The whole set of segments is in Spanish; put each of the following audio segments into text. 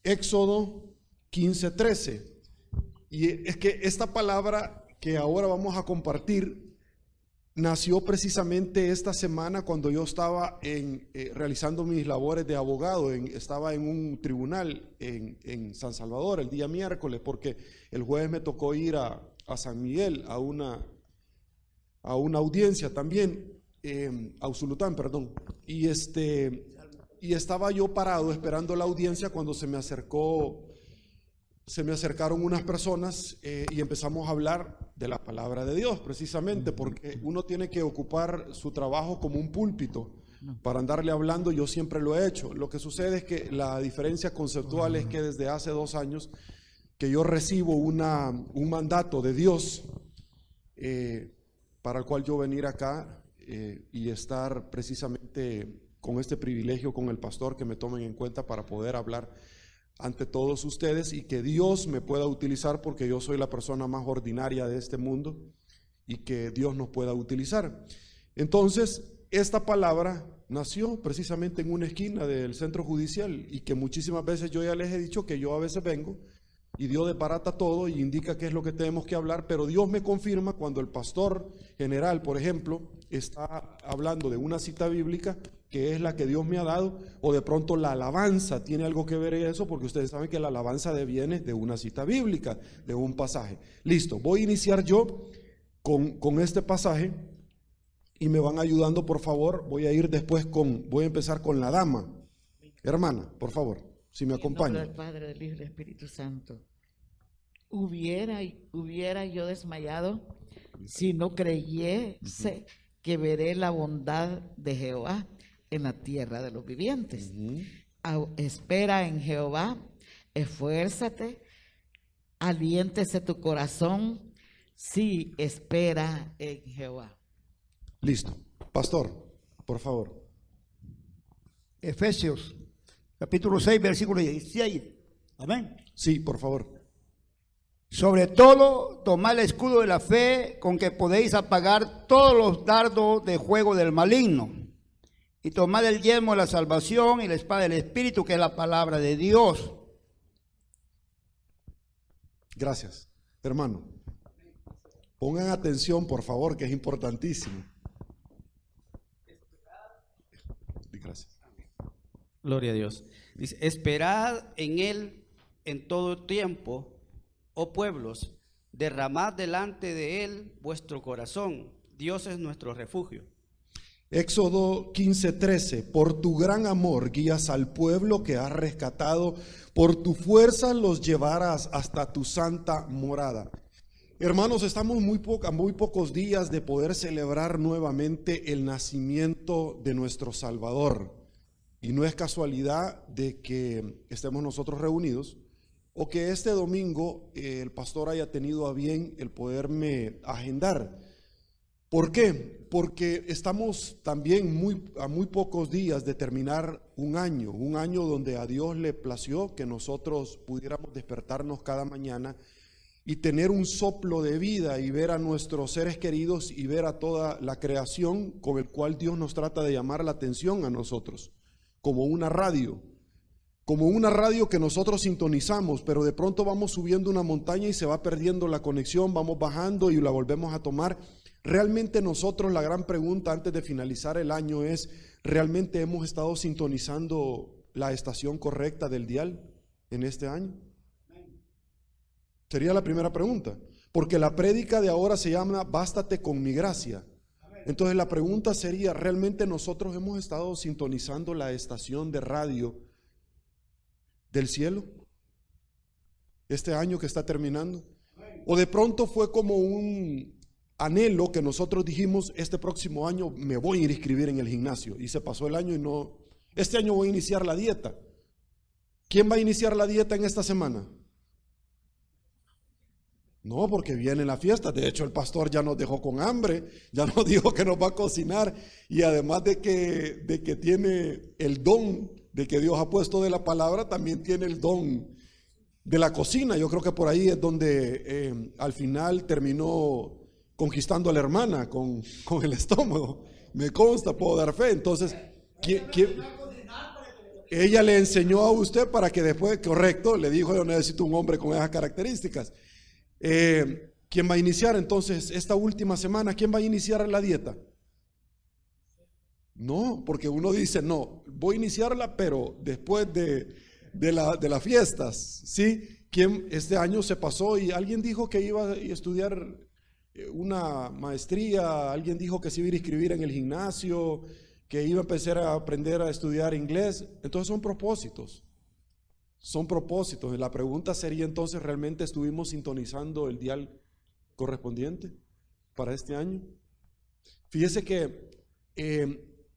Éxodo 15:13. Y es que esta palabra que ahora vamos a compartir nació precisamente esta semana cuando yo estaba realizando mis labores de abogado. Estaba en un tribunal en San Salvador el día miércoles, porque el jueves me tocó ir a San Miguel a una audiencia también, a Usulután, perdón. Y estaba yo parado esperando la audiencia cuando se me acercaron unas personas y empezamos a hablar de la palabra de Dios, precisamente porque uno tiene que ocupar su trabajo como un púlpito para andarle hablando. Yo siempre lo he hecho. Lo que sucede es que la diferencia conceptual es que desde hace 2 años que yo recibo un mandato de Dios para el cual yo venir acá y estar precisamente con este privilegio con el pastor, que me tomen en cuenta para poder hablar ante todos ustedes y que Dios me pueda utilizar, porque yo soy la persona más ordinaria de este mundo y que Dios nos pueda utilizar. Entonces, esta palabra nació precisamente en una esquina del centro judicial y que muchísimas veces yo ya les he dicho que yo a veces vengo y Dios desbarata todo y indica qué es lo que tenemos que hablar, pero Dios me confirma cuando el pastor general, por ejemplo, está hablando de una cita bíblica que es la que Dios me ha dado, o de pronto la alabanza tiene algo que ver en eso, porque ustedes saben que la alabanza viene de una cita bíblica, de un pasaje. Listo, voy a iniciar yo con este pasaje y me van ayudando, por favor. Voy a empezar con la dama. Hermana, por favor, si me acompaña. En nombre del Padre, del Hijo y del Espíritu Santo. Hubiera yo desmayado si no creyese que veré la bondad de Jehová en la tierra de los vivientes. Espera en Jehová, esfuérzate, aliéntese tu corazón, sí, espera en Jehová. Listo. Pastor, por favor. Efesios, capítulo 6, versículo 16. Amén. Sí, por favor. Sobre todo, tomad el escudo de la fe, con que podéis apagar todos los dardos de fuego del maligno. Y tomad el yelmo de la salvación y la espada del Espíritu, que es la palabra de Dios. Gracias, hermano. Pongan atención, por favor, que es importantísimo. Gracias. Gloria a Dios. Dice, esperad en Él en todo tiempo, oh pueblos, derramad delante de Él vuestro corazón. Dios es nuestro refugio. Éxodo 15:13. Por tu gran amor guías al pueblo que has rescatado, por tu fuerza los llevarás hasta tu santa morada. Hermanos, estamos a muy pocos días de poder celebrar nuevamente el nacimiento de nuestro Salvador. Y no es casualidad de que estemos nosotros reunidos, o que este domingo el pastor haya tenido a bien el poderme agendar. ¿Por qué? Porque estamos también a muy pocos días de terminar un año donde a Dios le plació que nosotros pudiéramos despertarnos cada mañana y tener un soplo de vida y ver a nuestros seres queridos y ver a toda la creación con el cual Dios nos trata de llamar la atención a nosotros, como una radio que nosotros sintonizamos, pero de pronto vamos subiendo una montaña y se va perdiendo la conexión, vamos bajando y la volvemos a tomar. Realmente nosotros, la gran pregunta antes de finalizar el año es, ¿realmente hemos estado sintonizando la estación correcta del dial en este año? Sería la primera pregunta, porque la prédica de ahora se llama Bástate con mi gracia. Entonces la pregunta sería, ¿realmente nosotros hemos estado sintonizando la estación de radio del cielo este año que está terminando? ¿O de pronto fue como un anhelo que nosotros dijimos, este próximo año me voy a ir a inscribir en el gimnasio, y se pasó el año y no, este año voy a iniciar la dieta? ¿Quién va a iniciar la dieta en esta semana? No, porque viene la fiesta. De hecho, el pastor ya nos dejó con hambre, ya nos dijo que nos va a cocinar, y además de que tiene el don de que Dios ha puesto de la palabra, también tiene el don de la cocina. Yo creo que por ahí es donde al final terminó conquistando a la hermana con el estómago. Me consta, puedo dar fe. Entonces, ella le enseñó a usted para que después, correcto, le dijo: yo necesito un hombre con esas características. ¿Quién va a iniciar entonces esta última semana? ¿Quién va a iniciar la dieta? No, porque uno dice: no, voy a iniciarla, pero después de las fiestas, ¿sí? ¿Quién este año se pasó y alguien dijo que iba a estudiar una maestría? Alguien dijo que se iba a inscribir en el gimnasio, que iba a empezar a aprender a estudiar inglés. Entonces son propósitos. Son propósitos. Y la pregunta sería entonces: ¿realmente estuvimos sintonizando el dial correspondiente para este año? Fíjese que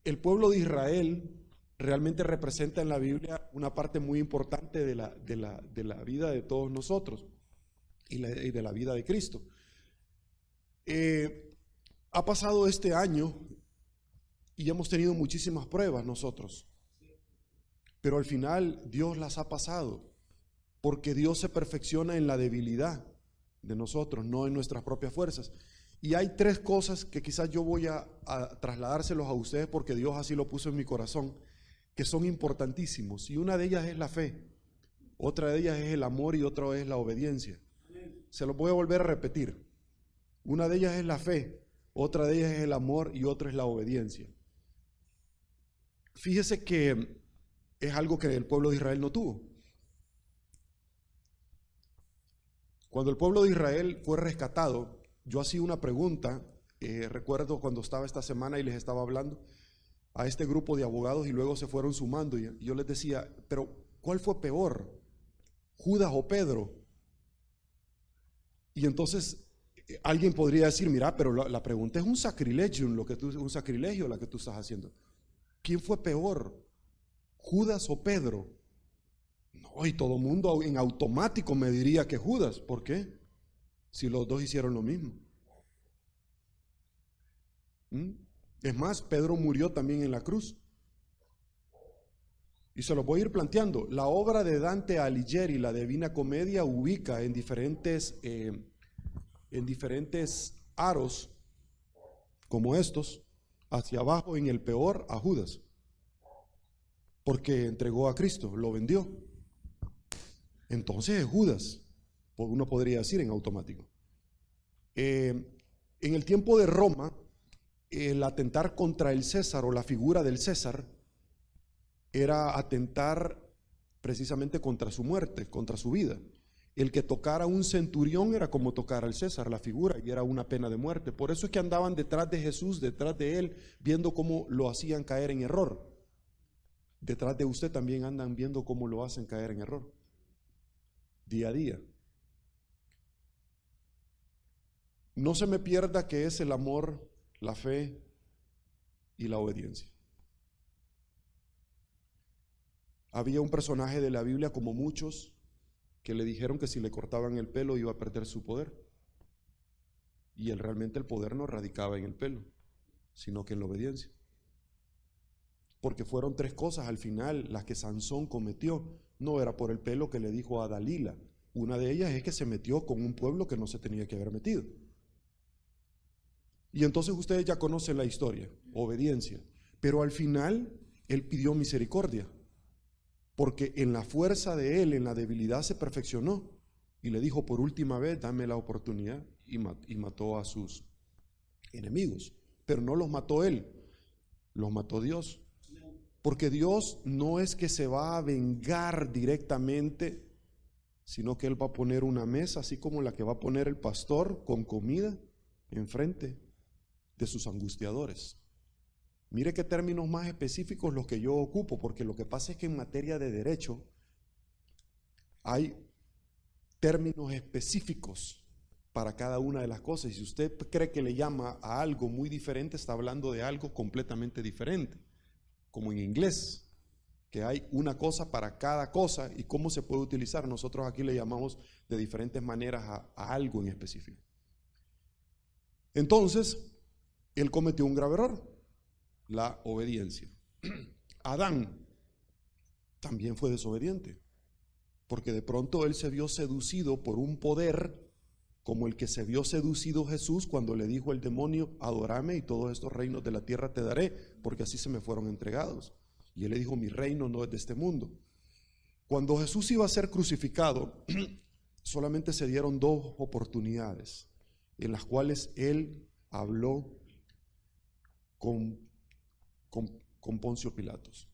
el pueblo de Israel realmente representa en la Biblia una parte muy importante de la vida de todos nosotros y de la vida de Cristo. Ha pasado este año y hemos tenido muchísimas pruebas nosotros, pero al final Dios las ha pasado, porque Dios se perfecciona en la debilidad de nosotros, no en nuestras propias fuerzas. Y hay tres cosas que quizás yo voy a trasladárselos a ustedes, porque Dios así lo puso en mi corazón, que son importantísimos. Y una de ellas es la fe, otra de ellas es el amor y otra es la obediencia. Se los voy a volver a repetir. Una de ellas es la fe, otra de ellas es el amor y otra es la obediencia. Fíjese que es algo que el pueblo de Israel no tuvo. Cuando el pueblo de Israel fue rescatado, yo hacía una pregunta, recuerdo cuando estaba esta semana y les estaba hablando a este grupo de abogados, y luego se fueron sumando, y yo les decía: pero ¿cuál fue peor, Judas o Pedro? Y entonces alguien podría decir: mira, pero la pregunta es un sacrilegio, un sacrilegio la que tú estás haciendo. ¿Quién fue peor, Judas o Pedro? No, y todo el mundo en automático me diría que Judas. ¿Por qué? Si los dos hicieron lo mismo. Es más, Pedro murió también en la cruz. Y se lo voy a ir planteando. La obra de Dante Alighieri, la Divina Comedia, ubica en diferentes aros como estos, hacia abajo en el peor a Judas, porque entregó a Cristo, lo vendió. Entonces es Judas, uno podría decir en automático. En el tiempo de Roma, el atentar contra el César o la figura del César era atentar precisamente contra su muerte, contra su vida. El que tocara a un centurión era como tocar al César, la figura, y era una pena de muerte. Por eso es que andaban detrás de Jesús, detrás de él, viendo cómo lo hacían caer en error. Detrás de usted también andan viendo cómo lo hacen caer en error, día a día. No se me pierda que es el amor, la fe y la obediencia. Había un personaje de la Biblia, como muchos, que le dijeron que si le cortaban el pelo iba a perder su poder. Y realmente el poder no radicaba en el pelo, sino que en la obediencia. Porque fueron tres cosas al final las que Sansón cometió. No era por el pelo que le dijo a Dalila. Una de ellas es que se metió con un pueblo que no se tenía que haber metido. Y entonces ustedes ya conocen la historia, obediencia. Pero al final él pidió misericordia, porque en la fuerza de él, en la debilidad se perfeccionó. Y le dijo: por última vez, dame la oportunidad. Y mató a sus enemigos. Pero no los mató él, los mató Dios. Porque Dios no es que se va a vengar directamente, sino que Él va a poner una mesa, así como la que va a poner el pastor, con comida enfrente de sus angustiadores. Mire qué términos más específicos los que yo ocupo, porque lo que pasa es que en materia de derecho hay términos específicos para cada una de las cosas. Y si usted cree que le llama a algo muy diferente, está hablando de algo completamente diferente. Como en inglés, que hay una cosa para cada cosa y cómo se puede utilizar. Nosotros aquí le llamamos de diferentes maneras a algo en específico. Entonces, él cometió un grave error, la obediencia. Adán también fue desobediente, porque de pronto él se vio seducido por un poder como el que se vio seducido Jesús cuando le dijo el demonio: adórame y todos estos reinos de la tierra te daré, porque así se me fueron entregados. Y él le dijo, mi reino no es de este mundo. Cuando Jesús iba a ser crucificado, solamente se dieron 2 oportunidades en las cuales él habló con Poncio Pilatos.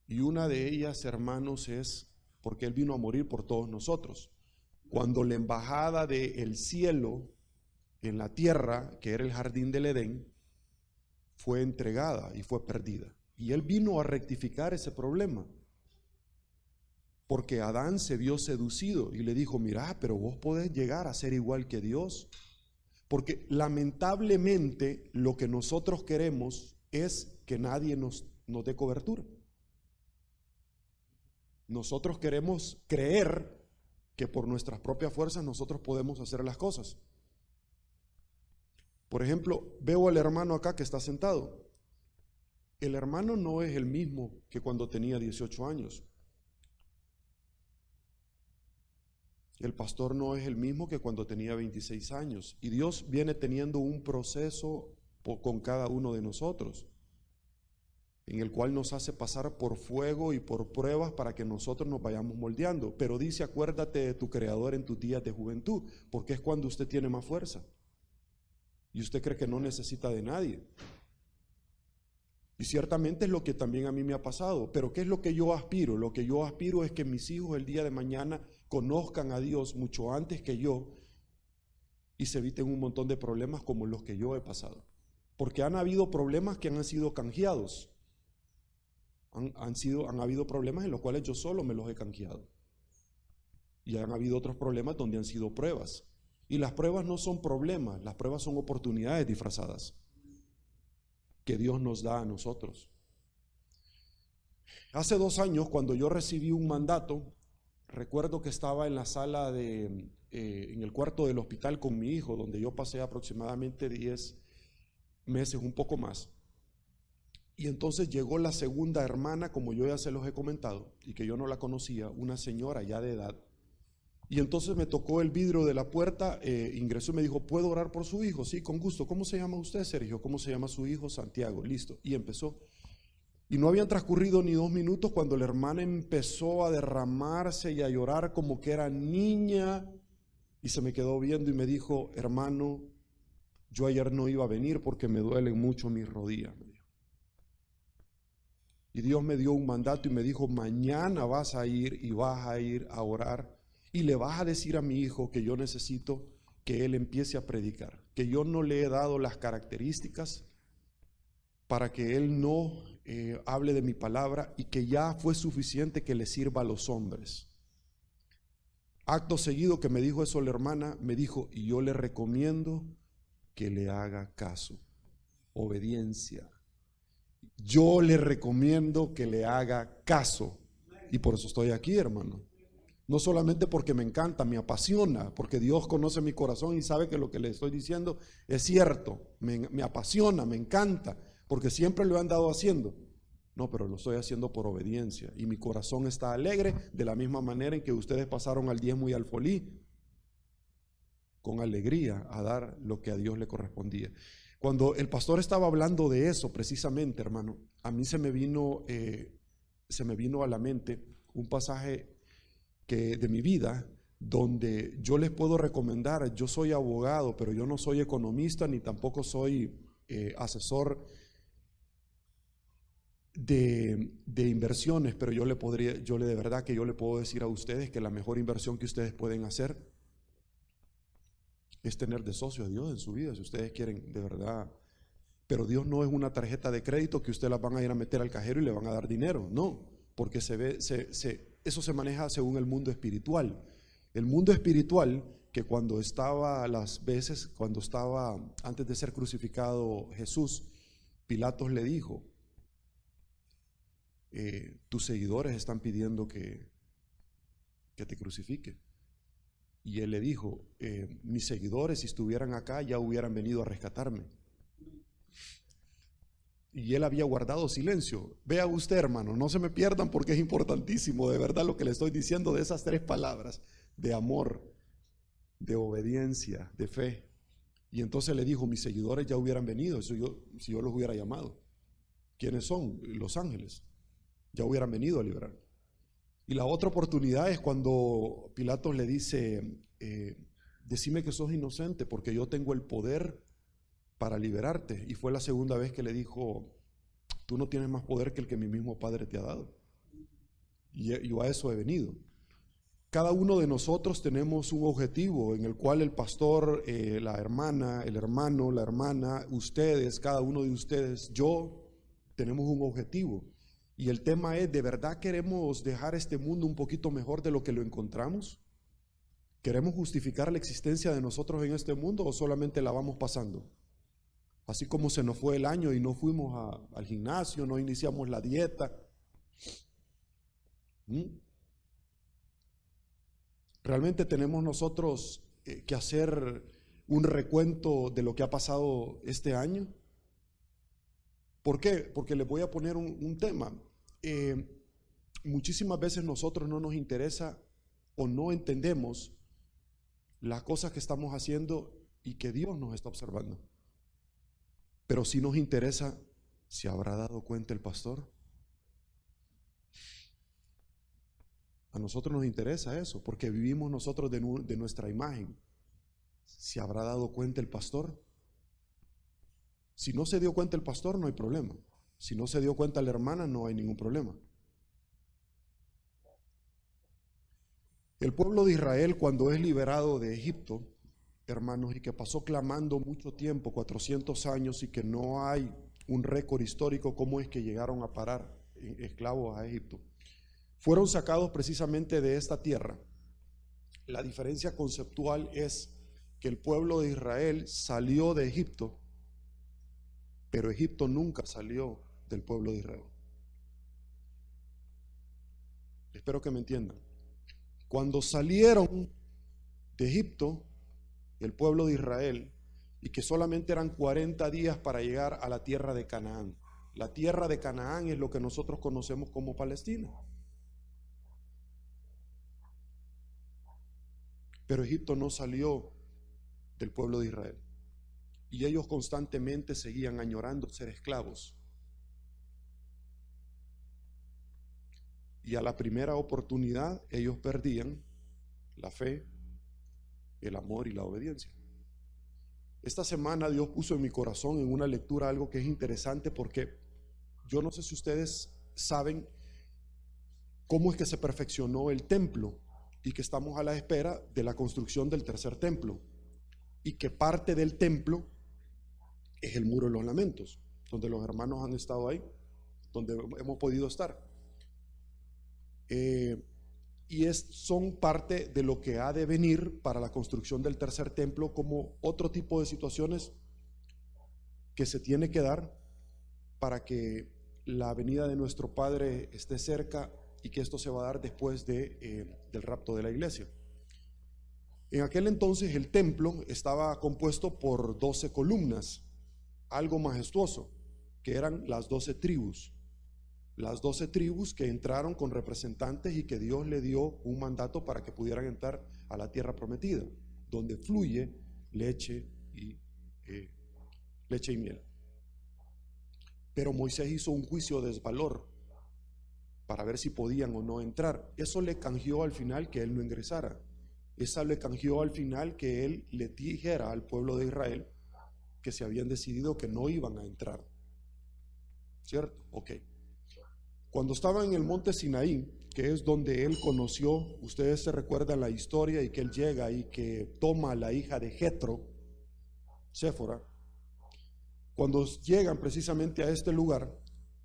Y una de ellas, hermanos, es porque él vino a morir por todos nosotros. Cuando la embajada del cielo en la tierra, que era el jardín del Edén, fue entregada y fue perdida. Y él vino a rectificar ese problema. Porque Adán se vio seducido y le dijo, mira, pero vos podés llegar a ser igual que Dios. Porque lamentablemente lo que nosotros queremos es que nadie nos dé cobertura. Nosotros queremos creer que por nuestras propias fuerzas nosotros podemos hacer las cosas. Por ejemplo, veo al hermano acá que está sentado. El hermano no es el mismo que cuando tenía 18 años. El pastor no es el mismo que cuando tenía 26 años. Y Dios viene teniendo un proceso con cada uno de nosotros, en el cual nos hace pasar por fuego y por pruebas para que nosotros nos vayamos moldeando. Pero dice, acuérdate de tu Creador en tus días de juventud, porque es cuando usted tiene más fuerza. Y usted cree que no necesita de nadie. Y ciertamente es lo que también a mí me ha pasado. Pero ¿qué es lo que yo aspiro? Lo que yo aspiro es que mis hijos el día de mañana conozcan a Dios mucho antes que yo y se eviten un montón de problemas como los que yo he pasado. Porque han habido problemas que han sido canjeados. Han habido problemas en los cuales yo solo me los he canjeado. Y han habido otros problemas donde han sido pruebas. Y las pruebas no son problemas, las pruebas son oportunidades disfrazadas que Dios nos da a nosotros. Hace 2 años, cuando yo recibí un mandato, recuerdo que estaba en la sala en el cuarto del hospital con mi hijo, donde yo pasé aproximadamente 10 meses, un poco más. Y entonces llegó la segunda hermana, como yo ya se los he comentado, y que yo no la conocía, una señora ya de edad. Y entonces me tocó el vidrio de la puerta, ingresó y me dijo, ¿puedo orar por su hijo? Sí, con gusto. ¿Cómo se llama usted, Sergio? ¿Cómo se llama su hijo? Santiago. Listo. Y empezó. Y no habían transcurrido ni 2 minutos cuando la hermana empezó a derramarse y a llorar como que era niña. Y se me quedó viendo y me dijo, hermano, yo ayer no iba a venir porque me duelen mucho mis rodillas. Y Dios me dio un mandato y me dijo, mañana vas a ir y vas a ir a orar. Y le vas a decir a mi hijo que yo necesito que él empiece a predicar, que yo no le he dado las características para que él no hable de mi palabra y que ya fue suficiente que le sirva a los hombres. Acto seguido que me dijo eso la hermana, me dijo, y yo le recomiendo que le haga caso, obediencia. Yo le recomiendo que le haga caso y por eso estoy aquí, hermano. No solamente porque me encanta, me apasiona, porque Dios conoce mi corazón y sabe que lo que le estoy diciendo es cierto, me apasiona, me encanta, porque siempre lo he andado haciendo. No, pero lo estoy haciendo por obediencia y mi corazón está alegre de la misma manera en que ustedes pasaron al diezmo y al folí, con alegría a dar lo que a Dios le correspondía. Cuando el pastor estaba hablando de eso precisamente, hermano, a mí se me vino a la mente un pasaje de mi vida, donde yo les puedo recomendar, yo soy abogado, pero yo no soy economista ni tampoco soy asesor de inversiones, pero yo de verdad que yo le puedo decir a ustedes que la mejor inversión que ustedes pueden hacer es tener de socio a Dios en su vida, si ustedes quieren de verdad. Pero Dios no es una tarjeta de crédito que ustedes la van a ir a meter al cajero y le van a dar dinero, no, porque eso se maneja según el mundo espiritual. El mundo espiritual, que cuando estaba antes de ser crucificado Jesús, Pilatos le dijo, tus seguidores están pidiendo que te crucifique. Y él le dijo, mis seguidores si estuvieran acá ya hubieran venido a rescatarme. Y él había guardado silencio. Vea usted, hermano, no se me pierdan porque es importantísimo de verdad lo que le estoy diciendo de esas 3 palabras, de amor, de obediencia, de fe. Y entonces le dijo, mis seguidores ya hubieran venido si yo los hubiera llamado. ¿Quiénes son? Los ángeles. Ya hubieran venido a liberar. Y la otra oportunidad es cuando Pilatos le dice, decime que sos inocente porque yo tengo el poder para liberarte. Y fue la segunda vez que le dijo, tú no tienes más poder que el que mi mismo Padre te ha dado. Y yo a eso he venido. Cada uno de nosotros tenemos un objetivo en el cual el pastor, la hermana, el hermano, la hermana, ustedes, cada uno de ustedes, yo, tenemos un objetivo. Y el tema es, ¿de verdad queremos dejar este mundo un poquito mejor de lo que lo encontramos? ¿Queremos justificar la existencia de nosotros en este mundo o solamente la vamos pasando? Así como se nos fue el año y no fuimos al gimnasio, no iniciamos la dieta. Realmente tenemos nosotros que hacer un recuento de lo que ha pasado este año. ¿Por qué? Porque les voy a poner un tema. Muchísimas veces nosotros no nos interesa o no entendemos las cosas que estamos haciendo y que Dios nos está observando. Pero sí nos interesa, ¿se habrá dado cuenta el pastor? A nosotros nos interesa eso, porque vivimos nosotros de nuestra imagen. ¿Se habrá dado cuenta el pastor? Si no se dio cuenta el pastor, no hay problema. Si no se dio cuenta la hermana, no hay ningún problema. El pueblo de Israel, cuando es liberado de Egipto, hermanos, y que pasó clamando mucho tiempo, 400 años, y que no hay un récord histórico cómo es que llegaron a parar esclavos a Egipto, fueron sacados precisamente de esta tierra. La diferencia conceptual es que el pueblo de Israel salió de Egipto, pero Egipto nunca salió del pueblo de Israel. Espero que me entiendan. Cuando salieron de Egipto, el pueblo de Israel, y que solamente eran 40 días para llegar a la tierra de Canaán. La tierra de Canaán es lo que nosotros conocemos como Palestina. Pero Egipto no salió del pueblo de Israel. Y ellos constantemente seguían añorando ser esclavos. Y a la primera oportunidad ellos perdían la fe, el amor y la obediencia. Esta semana Dios puso en mi corazón en una lectura algo que es interesante, porque yo no sé si ustedes saben cómo es que se perfeccionó el templo y que estamos a la espera de la construcción del tercer templo, y que parte del templo es el Muro de los Lamentos, donde los hermanos han estado ahí, donde hemos podido estar. Son parte de lo que ha de venir para la construcción del tercer templo, como otro tipo de situaciones que se tiene que dar para que la venida de nuestro Padre esté cerca, y que esto se va a dar después del rapto de la iglesia. En aquel entonces el templo estaba compuesto por 12 columnas, algo majestuoso, que eran las 12 tribus. Las 12 tribus que entraron con representantes y que Dios le dio un mandato para que pudieran entrar a la tierra prometida, donde fluye leche y miel. Pero Moisés hizo un juicio de desvalor para ver si podían o no entrar. Eso le canjeó al final que él no ingresara. Esa le canjeó al final que él le dijera al pueblo de Israel que se habían decidido que no iban a entrar. ¿Cierto? Ok. Cuando estaba en el monte Sinaí, que es donde él conoció, ustedes se recuerdan la historia, y que él llega y que toma a la hija de Jetro, Séfora. Cuando llegan precisamente a este lugar,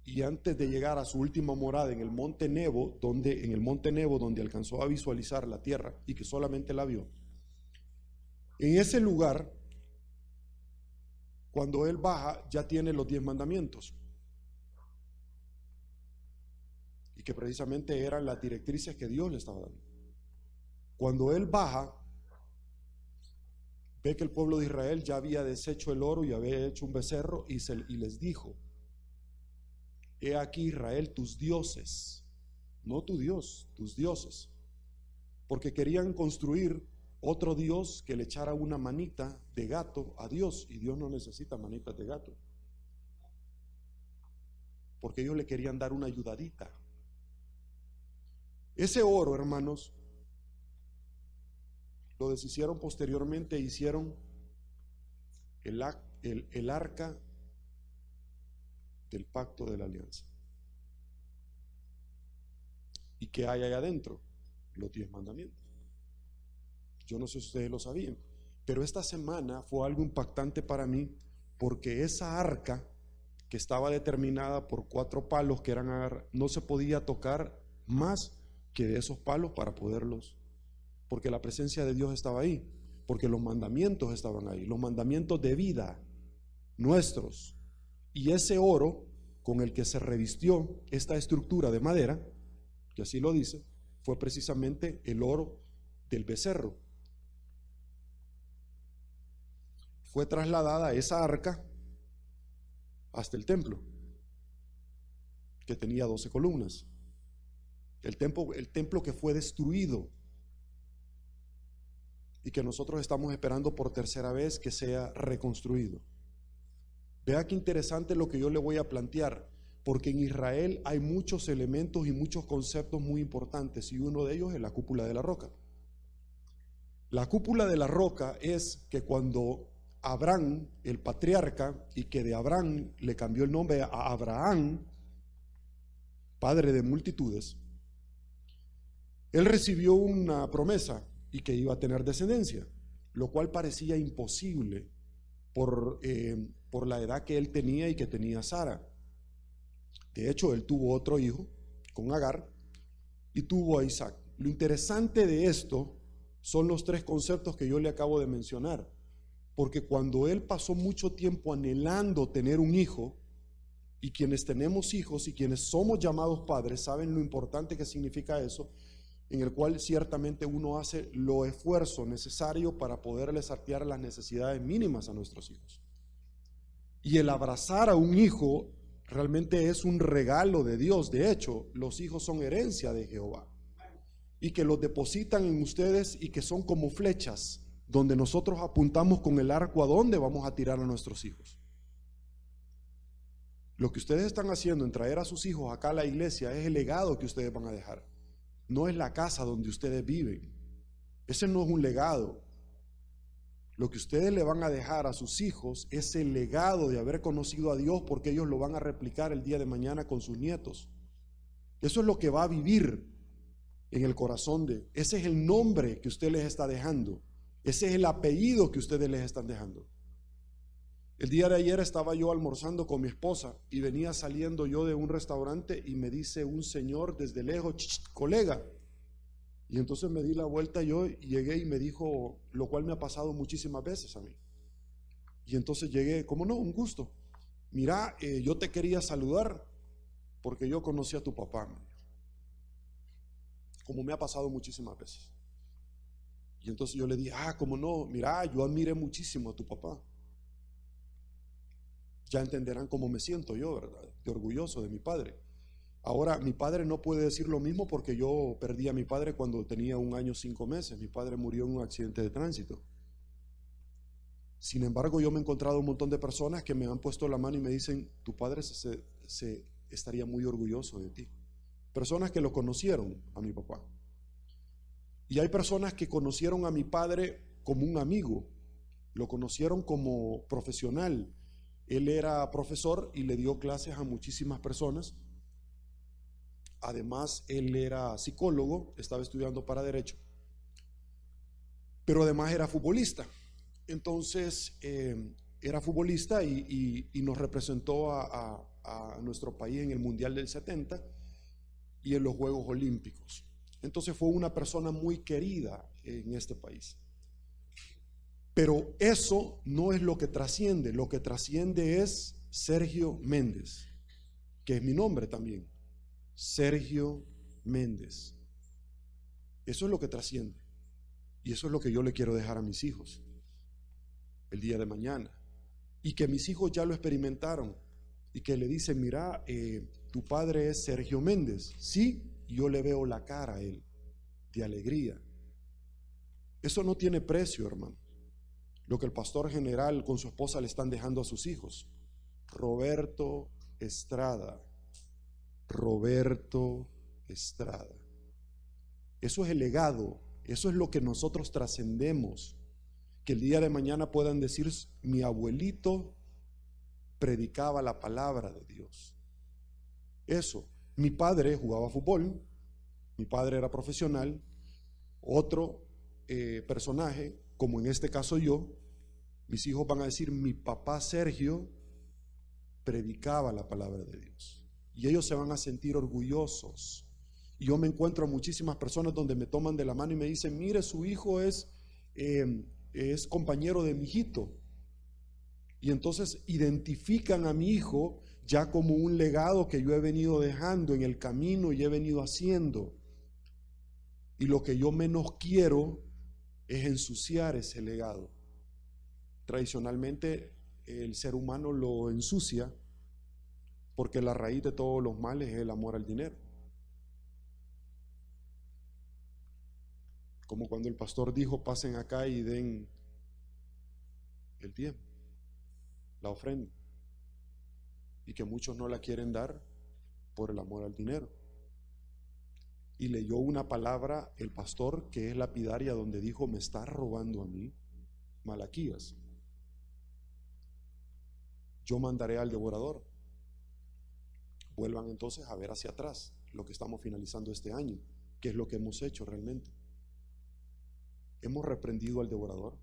y antes de llegar a su última morada en el monte Nebo, donde alcanzó a visualizar la tierra y que solamente la vio, en ese lugar, cuando él baja, ya tiene los 10 mandamientos, y que precisamente eran las directrices que Dios le estaba dando. Cuando él baja, ve que el pueblo de Israel ya había deshecho el oro y había hecho un becerro, y les dijo: he aquí, Israel, tus dioses, no tu Dios, tus dioses, porque querían construir otro Dios que le echara una manita de gato a Dios, y Dios no necesita manitas de gato. porque ellos le querían dar una ayudadita. Ese oro, hermanos, lo deshicieron posteriormente, hicieron el arca del pacto de la alianza. ¿Y qué hay allá adentro? Los 10 mandamientos. Yo no sé si ustedes lo sabían, pero esta semana fue algo impactante para mí, porque esa arca, que estaba determinada por 4 palos que eran, no se podía tocar más que de esos palos para poderlos, porque la presencia de Dios estaba ahí, porque los mandamientos estaban ahí, los mandamientos de vida nuestros. Y ese oro con el que se revistió esta estructura de madera, que así lo dice, fue precisamente el oro del becerro. Fue trasladada esa arca hasta el templo, que tenía 12 columnas. El templo que fue destruido y que nosotros estamos esperando por tercera vez que sea reconstruido. Vea qué interesante lo que yo le voy a plantear, porque en Israel hay muchos elementos y muchos conceptos muy importantes, y uno de ellos es la cúpula de la roca. La cúpula de la roca es que cuando Abraham, el patriarca, y que de Abraham le cambió el nombre a Abraham, padre de multitudes, él recibió una promesa y que iba a tener descendencia, lo cual parecía imposible por la edad que él tenía y que tenía Sara. De hecho, él tuvo otro hijo con Agar y tuvo a Isaac. Lo interesante de esto son los 3 conceptos que yo le acabo de mencionar, porque cuando él pasó mucho tiempo anhelando tener un hijo, y quienes tenemos hijos y quienes somos llamados padres saben lo importante que significa eso, en el cual ciertamente uno hace lo esfuerzo necesario para poderle saciar las necesidades mínimas a nuestros hijos. Y el abrazar a un hijo realmente es un regalo de Dios. De hecho, los hijos son herencia de Jehová, y que los depositan en ustedes y que son como flechas, donde nosotros apuntamos con el arco a dónde vamos a tirar a nuestros hijos. Lo que ustedes están haciendo en traer a sus hijos acá a la iglesia es el legado que ustedes van a dejar. No es la casa donde ustedes viven. Ese no es un legado. Lo que ustedes le van a dejar a sus hijos es el legado de haber conocido a Dios, porque ellos lo van a replicar el día de mañana con sus nietos. Eso es lo que va a vivir en el corazón de. Ese es el nombre que usted les está dejando. Ese es el apellido que ustedes les están dejando. El día de ayer estaba yo almorzando con mi esposa y venía saliendo yo de un restaurante y me dice un señor desde lejos, colega. Y entonces me di la vuelta yo y llegué y me dijo, lo cual me ha pasado muchísimas veces a mí. Y entonces llegué, ¿cómo no? Un gusto. Mira, yo te quería saludar porque yo conocí a tu papá, como me ha pasado muchísimas veces. Y entonces yo le dije, ¿cómo no? Mira, yo admiré muchísimo a tu papá. Ya entenderán cómo me siento yo, ¿verdad? De orgulloso de mi padre. Ahora, mi padre no puede decir lo mismo porque yo perdí a mi padre cuando tenía 1 año 5 meses. Mi padre murió en un accidente de tránsito. Sin embargo, yo me he encontrado un montón de personas que me han puesto la mano y me dicen, tu padre se estaría muy orgulloso de ti. Personas que lo conocieron a mi papá. Y hay personas que conocieron a mi padre como un amigo, lo conocieron como profesional. Él era profesor y le dio clases a muchísimas personas. Además, él era psicólogo, estaba estudiando para Derecho, pero además era futbolista. Entonces, era futbolista y nos representó a nuestro país en el Mundial del 70 y en los Juegos Olímpicos. Entonces fue una persona muy querida en este país. Pero eso no es lo que trasciende. Lo que trasciende es Sergio Méndez, que es mi nombre también. Sergio Méndez. Eso es lo que trasciende. Y eso es lo que yo le quiero dejar a mis hijos el día de mañana. Y que mis hijos ya lo experimentaron. Y que le dicen, mira, tu padre es Sergio Méndez. Sí, yo le veo la cara a él de alegría. Eso no tiene precio, hermano. Lo que el pastor general con su esposa le están dejando a sus hijos. Roberto Estrada, Roberto Estrada. Eso es el legado, eso es lo que nosotros trascendemos. Que el día de mañana puedan decir: mi abuelito predicaba la palabra de Dios. Eso. Mi padre jugaba fútbol, mi padre era profesional. Otro personaje, como en este caso yo, mis hijos van a decir: mi papá Sergio predicaba la palabra de Dios. Y ellos se van a sentir orgullosos. Y yo me encuentro a muchísimas personas donde me toman de la mano y me dicen: mire, su hijo es compañero de mi hijito. Y entonces identifican a mi hijo ya como un legado que yo he venido dejando en el camino y he venido haciendo. Y lo que yo menos quiero es ensuciar ese legado. Tradicionalmente el ser humano lo ensucia porque la raíz de todos los males es el amor al dinero. Como cuando el pastor dijo: pasen acá y den el diezmo, la ofrenda, y que muchos no la quieren dar por el amor al dinero. Y leyó una palabra el pastor que es lapidaria, donde dijo: me está robando a mí. Malaquías: yo mandaré al devorador. Vuelvan entonces a ver hacia atrás lo que estamos finalizando este año, qué es lo que hemos hecho realmente. Hemos reprendido al devorador.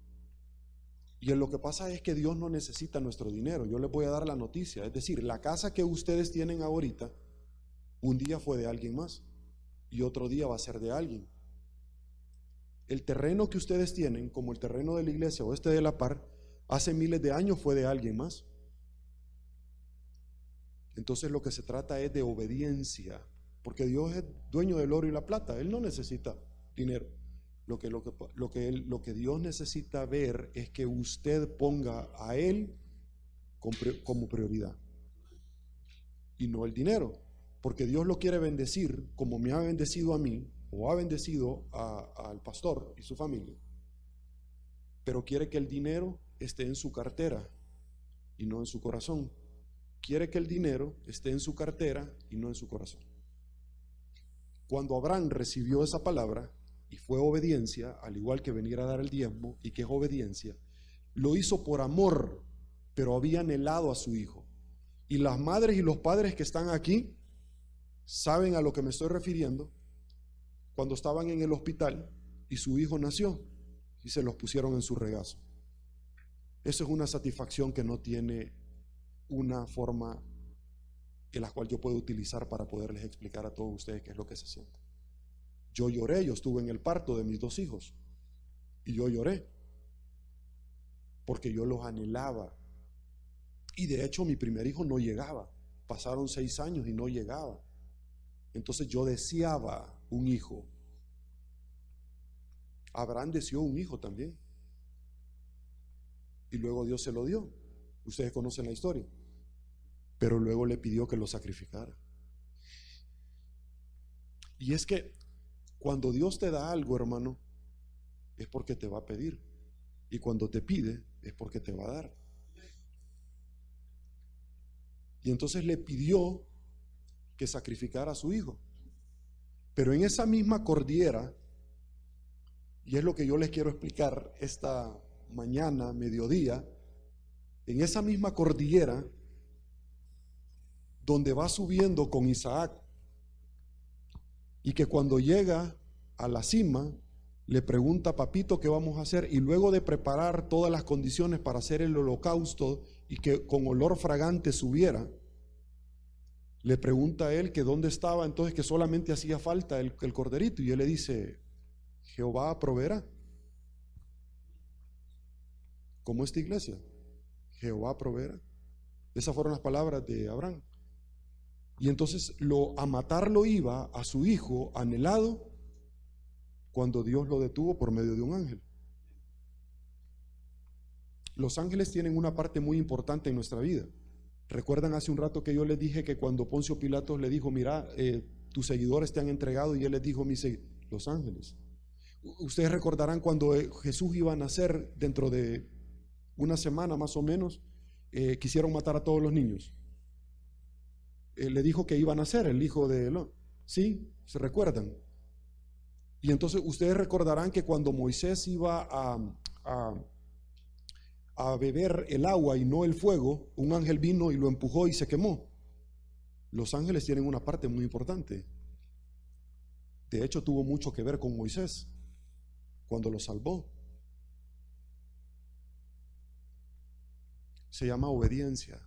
Y lo que pasa es que Dios no necesita nuestro dinero. Yo les voy a dar la noticia, es decir, la casa que ustedes tienen ahorita, un día fue de alguien más y otro día va a ser de alguien. El terreno que ustedes tienen, como el terreno de la iglesia o de la par, hace miles de años fue de alguien más. Entonces lo que se trata es de obediencia, porque Dios es dueño del oro y la plata. Él no necesita dinero. Lo que Dios necesita ver es que usted ponga a Él como prioridad y no el dinero, porque Dios lo quiere bendecir como me ha bendecido a mí, o ha bendecido al pastor y su familia, pero quiere que el dinero esté en su cartera y no en su corazón. Quiere que el dinero esté en su cartera y no en su corazón. Cuando Abraham recibió esa palabra y fue obediencia, al igual que venir a dar el diezmo, y que es obediencia, lo hizo por amor, pero había anhelado a su hijo. Y las madres y los padres que están aquí saben a lo que me estoy refiriendo. Cuando estaban en el hospital y su hijo nació y se los pusieron en su regazo. Eso es una satisfacción que no tiene una forma en la cual yo puedo utilizar para poderles explicar a todos ustedes qué es lo que se siente. Yo lloré, yo estuve en el parto de mis 2 hijos y yo lloré porque yo los anhelaba. Y de hecho mi primer hijo no llegaba, pasaron 6 años y no llegaba. Entonces yo deseaba un hijo. Abraham deseó un hijo también y luego Dios se lo dio. Ustedes conocen la historia. Pero luego le pidió que lo sacrificara. Y es que cuando Dios te da algo, hermano, es porque te va a pedir. Y cuando te pide, es porque te va a dar. Y entonces le pidió que sacrificara a su hijo. Pero en esa misma cordillera, y es lo que yo les quiero explicar esta mañana, mediodía, en esa misma cordillera, donde va subiendo con Isaac, y que cuando llega a la cima le pregunta: papito, ¿qué vamos a hacer? Y luego de preparar todas las condiciones para hacer el holocausto y que con olor fragante subiera, le pregunta a él que dónde estaba, entonces que solamente hacía falta el corderito, y él le dice: Jehová proveerá. Como esta iglesia, Jehová proveerá. Esas fueron las palabras de Abraham. Y entonces a matarlo iba a su hijo anhelado, cuando Dios lo detuvo por medio de un ángel. Los ángeles tienen una parte muy importante en nuestra vida. Recuerdan hace un rato que yo les dije que cuando Poncio Pilatos le dijo: mira, tus seguidores te han entregado, y él les dijo: los ángeles. Ustedes recordarán cuando Jesús iba a nacer, dentro de una semana más o menos, quisieron matar a todos los niños. le dijo que iban a ser el hijo de Elón. ¿Sí? ¿Se recuerdan? Y entonces ustedes recordarán que cuando Moisés iba a beber el agua y no el fuego, un ángel vino y lo empujó y se quemó. Los ángeles tienen una parte muy importante. De hecho, tuvo mucho que ver con Moisés cuando lo salvó. Se llama obediencia.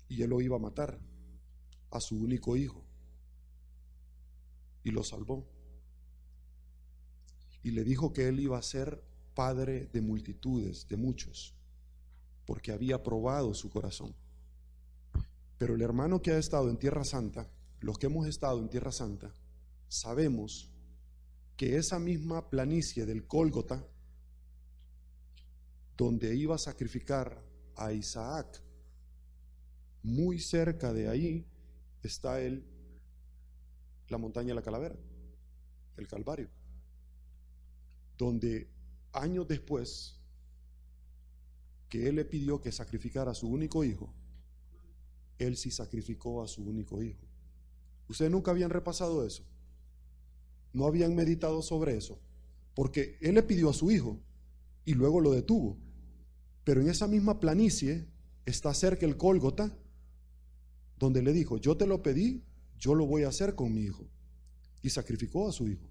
Y él lo iba a matar a su único hijo. Y lo salvó. Y le dijo que él iba a ser padre de multitudes, de muchos, porque había probado su corazón. Pero el hermano que ha estado en Tierra Santa, los que hemos estado en Tierra Santa, sabemos que esa misma planicie del Gólgota, donde iba a sacrificar a Isaac, muy cerca de ahí está la montaña de la calavera, el Calvario, donde años después que él le pidió que sacrificara a su único hijo, él sí sacrificó a su único hijo. ¿Ustedes nunca habían repasado eso? ¿No habían meditado sobre eso? Porque él le pidió a su hijo y luego lo detuvo. Pero en esa misma planicie está cerca el Gólgota, donde le dijo: yo te lo pedí, yo lo voy a hacer con mi hijo. Y sacrificó a su hijo.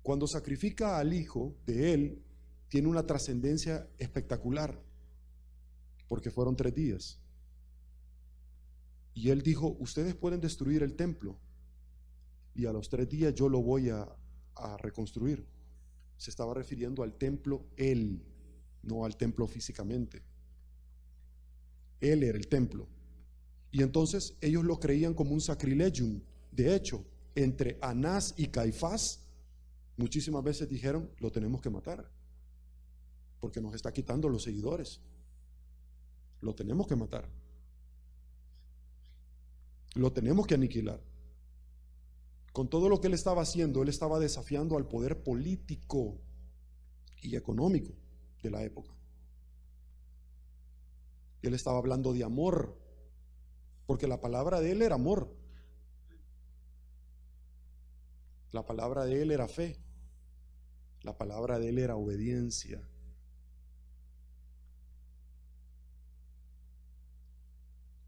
Cuando sacrifica al hijo de él, tiene una trascendencia espectacular, porque fueron 3 días. Y él dijo: ustedes pueden destruir el templo, y a los 3 días yo lo voy a reconstruir. Se estaba refiriendo al templo él, no al templo físicamente. Él era el templo. Y entonces ellos lo creían como un sacrilegium. De hecho, entre Anás y Caifás, muchísimas veces dijeron: lo tenemos que matar, porque nos está quitando los seguidores. Lo tenemos que matar. Lo tenemos que aniquilar. Con todo lo que él estaba haciendo, él estaba desafiando al poder político y económico de la época. Él estaba hablando de amor, porque la palabra de él era amor. La palabra de él era fe. La palabra de él era obediencia.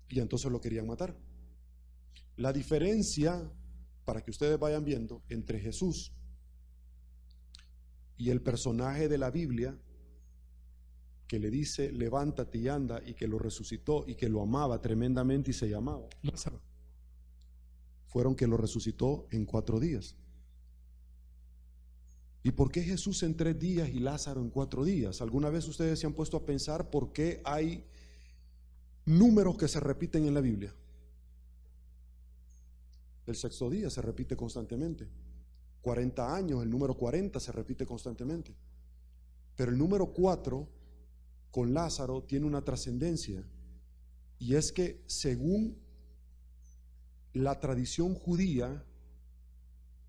Y entonces lo querían matar. La diferencia, para que ustedes vayan viendo, entre Jesús y el personaje de la Biblia que le dice: levántate y anda, y que lo resucitó y que lo amaba tremendamente y se llamaba Lázaro, fueron que lo resucitó en 4 días. ¿Y por qué Jesús en 3 días y Lázaro en 4 días? ¿Alguna vez ustedes se han puesto a pensar por qué hay números que se repiten en la Biblia? El 6º día se repite constantemente. 40 años, el número 40 se repite constantemente. Pero el número 4 con Lázaro tiene una trascendencia, y es que según la tradición judía,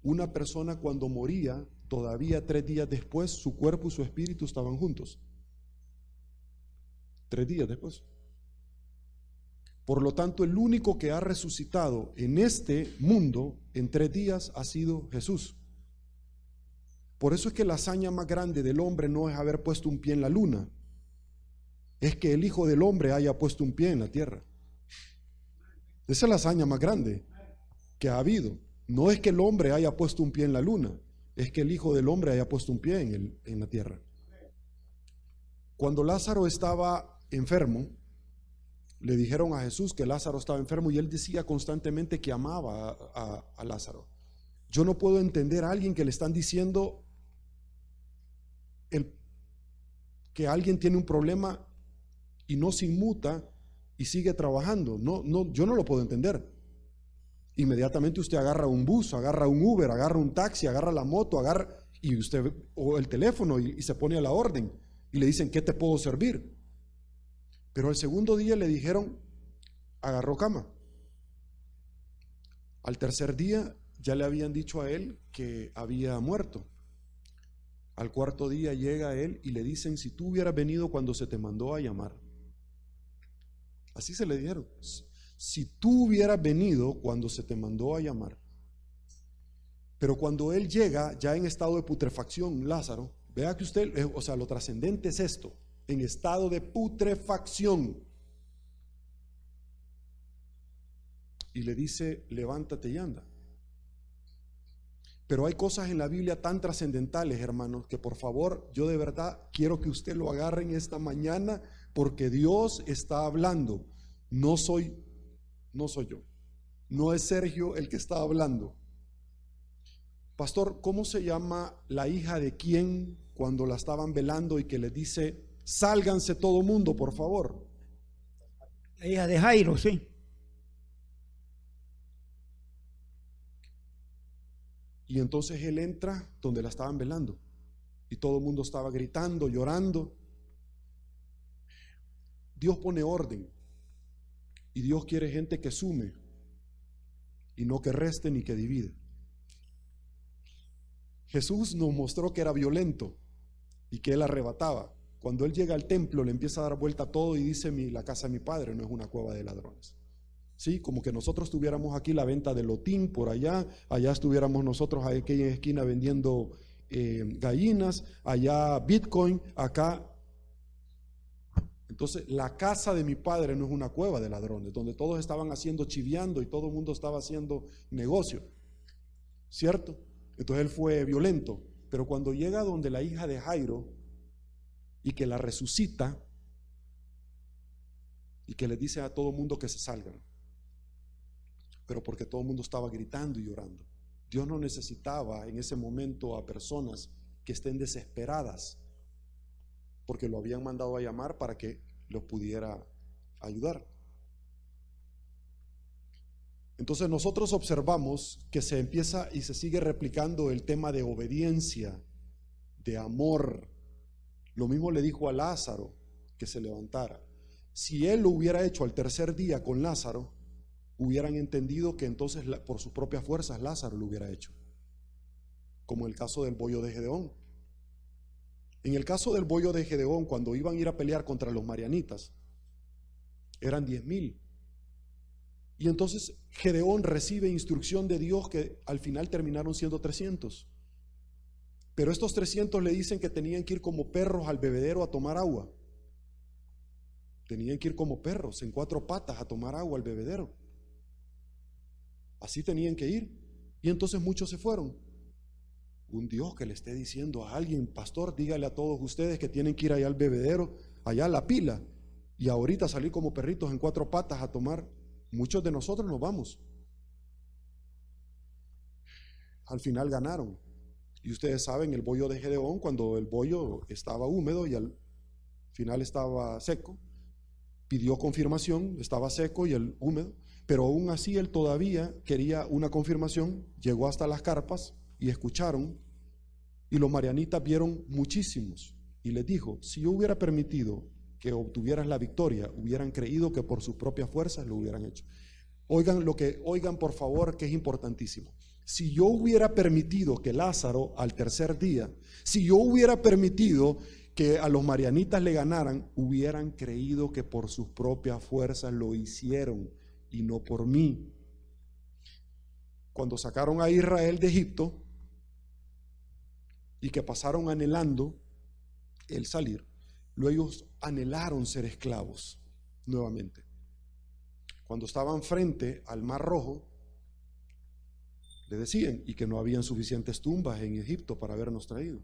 una persona cuando moría, todavía 3 días después, su cuerpo y su espíritu estaban juntos. 3 días después. Por lo tanto, el único que ha resucitado en este mundo en 3 días ha sido Jesús. Por eso es que la hazaña más grande del hombre no es haber puesto un pie en la luna, es que el Hijo del Hombre haya puesto un pie en la tierra. Esa es la hazaña más grande que ha habido. No es que el hombre haya puesto un pie en la luna, es que el Hijo del Hombre haya puesto un pie en la tierra. Cuando Lázaro estaba enfermo, le dijeron a Jesús que Lázaro estaba enfermo, y él decía constantemente que amaba a Lázaro. Yo no puedo entender a alguien que le están diciendo que alguien tiene un problema y no se inmuta y sigue trabajando. Yo no lo puedo entender. Inmediatamente usted agarra un bus, agarra un Uber, agarra un taxi, agarra la moto, o el teléfono y se pone a la orden y le dicen: ¿qué te puedo servir? Pero el 2.º día le dijeron: agarró cama. Al 3.er día ya le habían dicho a él que había muerto. Al 4.º día llega él y le dicen: si tú hubieras venido cuando se te mandó a llamar, Así se le dijeron. Si tú hubieras venido cuando se te mandó a llamar. Pero cuando él llega ya en estado de putrefacción, Lázaro, vea que usted, o sea, lo trascendente es esto, en estado de putrefacción. Y le dice, levántate y anda. Pero hay cosas en la Biblia tan trascendentales, hermanos, que por favor, yo de verdad quiero que usted lo agarre en esta mañana, porque Dios está hablando. No soy yo. No es Sergio el que está hablando. Pastor, ¿cómo se llama la hija de quién cuando la estaban velando y que le dice, sálganse todo mundo, por favor? La hija de Jairo, sí. Y entonces él entra donde la estaban velando y todo el mundo estaba gritando, llorando. Dios pone orden y Dios quiere gente que sume y no que reste ni que divide. Jesús nos mostró que era violento y que él arrebataba. Cuando él llega al templo le empieza a dar vuelta a todo y dice, la casa de mi padre no es una cueva de ladrones. Sí, como que nosotros tuviéramos aquí la venta de lotín por allá estuviéramos nosotros en aquella esquina vendiendo gallinas, allá Bitcoin, acá. Entonces la casa de mi padre no es una cueva de ladrones, donde todos estaban haciendo chiviando y todo el mundo estaba haciendo negocio, ¿cierto? Entonces él fue violento, pero cuando llega donde la hija de Jairo y que la resucita y que le dice a todo el mundo que se salgan, pero porque todo el mundo estaba gritando y llorando. Dios no necesitaba en ese momento a personas que estén desesperadas, porque lo habían mandado a llamar para que los pudiera ayudar. Entonces nosotros observamos que se empieza y se sigue replicando el tema de obediencia, de amor. Lo mismo le dijo a Lázaro que se levantara. Si él lo hubiera hecho al tercer día con Lázaro, hubieran entendido que entonces por sus propias fuerzas Lázaro lo hubiera hecho, como el caso del boyo de Gedeón. En el caso del boyo de Gedeón, cuando iban a ir a pelear contra los marianitas, eran 10,000. Y entonces Gedeón recibe instrucción de Dios que al final terminaron siendo 300. Pero estos 300 le dicen que tenían que ir como perros al bebedero a tomar agua. Tenían que ir como perros en 4 patas a tomar agua al bebedero. Así tenían que ir. Y entonces muchos se fueron. Un Dios que le esté diciendo a alguien, pastor, dígale a todos ustedes que tienen que ir allá al bebedero, allá a la pila, y ahorita salir como perritos en 4 patas a tomar. Muchos de nosotros nos vamos. Al final ganaron. Y ustedes saben el boyo de Gedeón, cuando el boyo estaba húmedo y al final estaba seco, pidió confirmación, estaba seco y el húmedo, pero aún así él todavía quería una confirmación. Llegó hasta las carpas y escucharon, y los marianitas vieron muchísimos, y les dijo, si yo hubiera permitido que obtuvieras la victoria, hubieran creído que por sus propias fuerzas lo hubieran hecho. Oigan por favor, que es importantísimo. Si yo hubiera permitido que Lázaro al tercer día, si yo hubiera permitido que a los marianitas le ganaran, hubieran creído que por sus propias fuerzas lo hicieron y no por mí. Cuando sacaron a Israel de Egipto y que pasaron anhelando el salir, luego ellos anhelaron ser esclavos nuevamente. Cuando estaban frente al Mar Rojo, le decían, y que no habían suficientes tumbas en Egipto para habernos traído.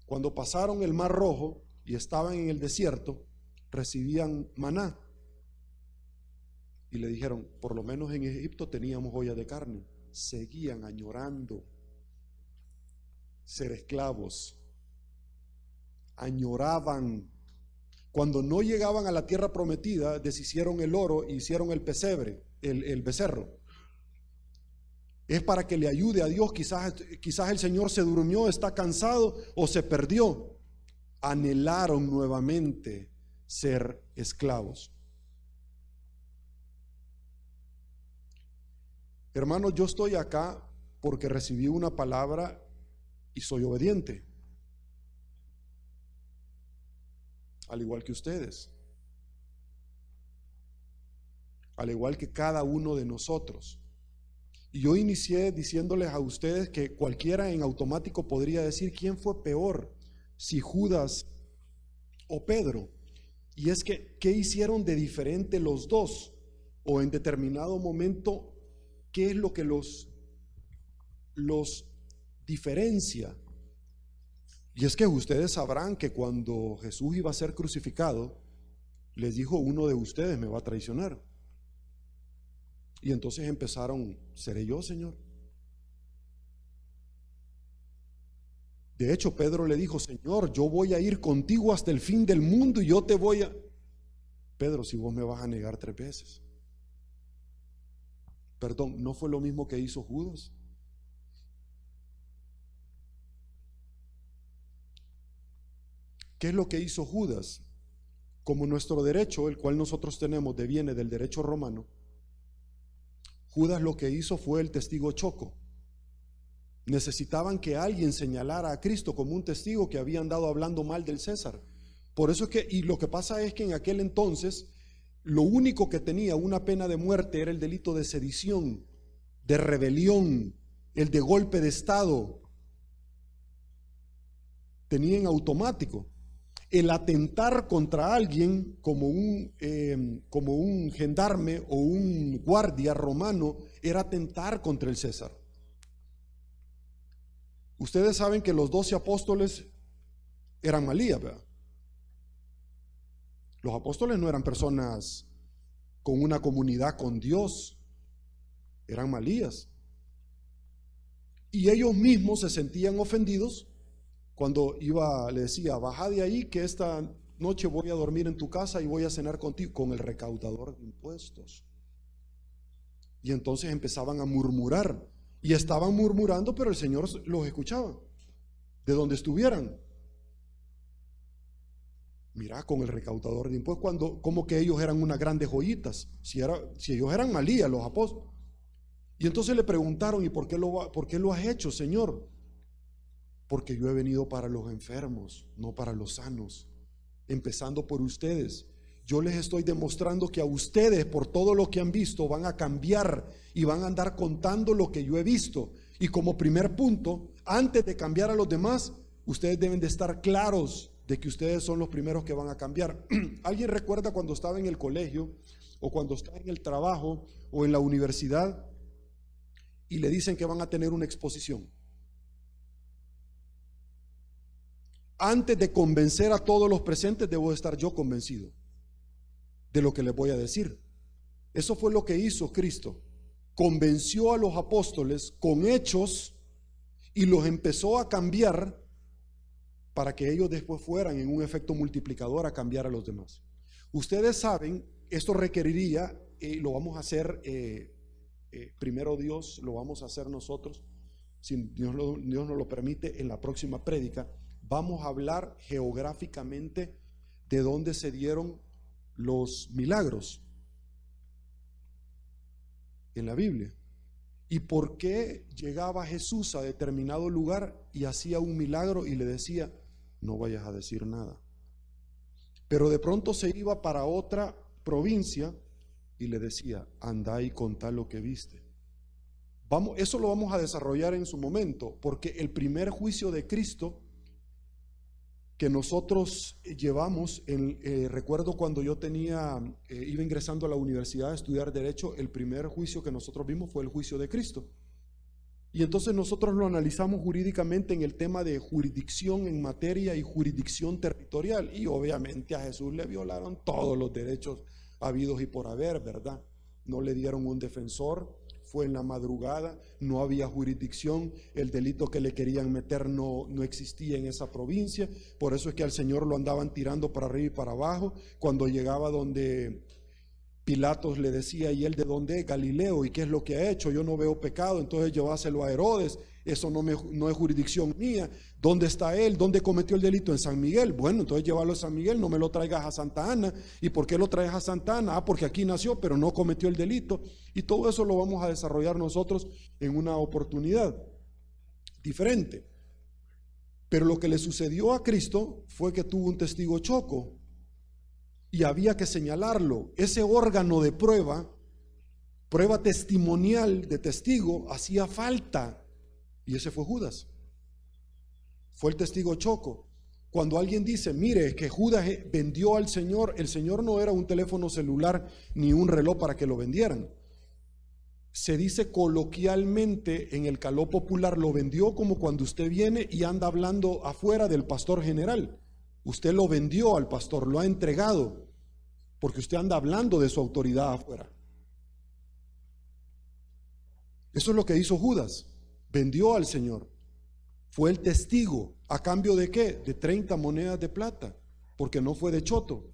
Cuando pasaron el Mar Rojo y estaban en el desierto, recibían maná. Y le dijeron, por lo menos en Egipto teníamos olla de carne. Seguían añorando ser esclavos. Añoraban. Cuando no llegaban a la tierra prometida, deshicieron el oro e hicieron el pesebre, el becerro. Es para que le ayude a Dios. Quizás el Señor se durmió, está cansado o se perdió. Anhelaron nuevamente ser esclavos. Hermanos, yo estoy acá porque recibí una palabra y soy obediente, al igual que ustedes. al igual que cada uno de nosotros. Y yo inicié diciéndoles a ustedes que cualquiera en automático podría decir quién fue peor, si Judas o Pedro. Y es que, ¿qué hicieron de diferente los dos? O en determinado momento, ¿qué es lo que los diferencia? Y es que ustedes sabrán que cuando Jesús iba a ser crucificado, les dijo: uno de ustedes me va a traicionar. Y entonces empezaron: ¿seré yo, Señor? De hecho, Pedro le dijo: Señor, yo voy a ir contigo hasta el fin del mundo y yo te voy a... Pedro, si vos me vas a negar 3 veces. Perdón, ¿no fue lo mismo que hizo Judas? ¿Qué es lo que hizo Judas? Como nuestro derecho, el cual nosotros tenemos, deviene del derecho romano, Judas lo que hizo fue el testigo choco. Necesitaban que alguien señalara a Cristo como un testigo que había andado hablando mal del César. Por eso es que, y lo que pasa es que en aquel entonces, lo único que tenía una pena de muerte era el delito de sedición, de rebelión, el de golpe de Estado. Tenía en automático. El atentar contra alguien como un gendarme o un guardia romano era atentar contra el César. Ustedes saben que los 12 apóstoles eran malías, ¿verdad? Los apóstoles no eran personas con una comunidad con Dios, eran malías. Y ellos mismos se sentían ofendidos cuando le decía: baja de ahí, que esta noche voy a dormir en tu casa y voy a cenar contigo, con el recaudador de impuestos. Y entonces empezaban a murmurar, y estaban murmurando, pero el Señor los escuchaba, de donde estuvieran. Mira, con el recaudador de impuestos, como que ellos eran unas grandes joyitas, si ellos eran malías, los apóstoles. Y entonces le preguntaron: ¿y por qué lo has hecho, Señor? Porque yo he venido para los enfermos, no para los sanos, empezando por ustedes. Yo les estoy demostrando que a ustedes, por todo lo que han visto, van a cambiar y van a andar contando lo que yo he visto. Y como primer punto, antes de cambiar a los demás, ustedes deben de estar claros de que ustedes son los primeros que van a cambiar. ¿Alguien recuerda cuando estaba en el colegio o cuando está en el trabajo o en la universidad y le dicen que van a tener una exposición? Antes de convencer a todos los presentes, debo estar yo convencido de lo que les voy a decir. Eso fue lo que hizo Cristo. Convenció a los apóstoles con hechos y los empezó a cambiar para que ellos después fueran en un efecto multiplicador a cambiar a los demás. Ustedes saben, esto requeriría, lo vamos a hacer, primero Dios, lo vamos a hacer nosotros, si Dios nos lo permite, en la próxima prédica. Vamos a hablar geográficamente de dónde se dieron los milagros en la Biblia y por qué llegaba Jesús a determinado lugar y hacía un milagro y le decía: no vayas a decir nada. Pero de pronto se iba para otra provincia y le decía: anda y contá lo que viste. Eso lo vamos a desarrollar en su momento, porque el primer juicio de Cristo que nosotros llevamos, recuerdo cuando yo iba ingresando a la universidad a estudiar Derecho, el primer juicio que nosotros vimos fue el juicio de Cristo. Y entonces nosotros lo analizamos jurídicamente en el tema de jurisdicción en materia y jurisdicción territorial. Y obviamente a Jesús le violaron todos los derechos habidos y por haber, ¿verdad? No le dieron un defensor, fue en la madrugada, no había jurisdicción, el delito que le querían meter no existía en esa provincia, por eso es que al Señor lo andaban tirando para arriba y para abajo. Cuando llegaba donde Pilatos le decía: ¿y él de dónde es? Galileo. ¿Y qué es lo que ha hecho? Yo no veo pecado. Entonces lleváselo a Herodes. Eso no es jurisdicción mía. ¿Dónde está él? ¿Dónde cometió el delito? En San Miguel. Bueno, entonces llévalo a San Miguel, no me lo traigas a Santa Ana. ¿Y por qué lo traes a Santa Ana? Porque aquí nació, pero no cometió el delito. Y todo eso lo vamos a desarrollar nosotros en una oportunidad diferente. Pero lo que le sucedió a Cristo fue que tuvo un testigo choco y había que señalarlo. Ese órgano de prueba prueba testimonial de testigo hacía falta, y ese fue Judas. Fue el testigo choco. Cuando alguien dice, mire, que Judas vendió al Señor, el Señor no era un teléfono celular ni un reloj para que lo vendieran. Se dice coloquialmente en el caló popular, lo vendió como cuando usted viene y anda hablando afuera del pastor general. Usted lo vendió al pastor, lo ha entregado, porque usted anda hablando de su autoridad afuera. Eso es lo que hizo Judas, vendió al Señor. Fue el testigo, ¿a cambio de qué? De 30 monedas de plata, porque no fue de choto.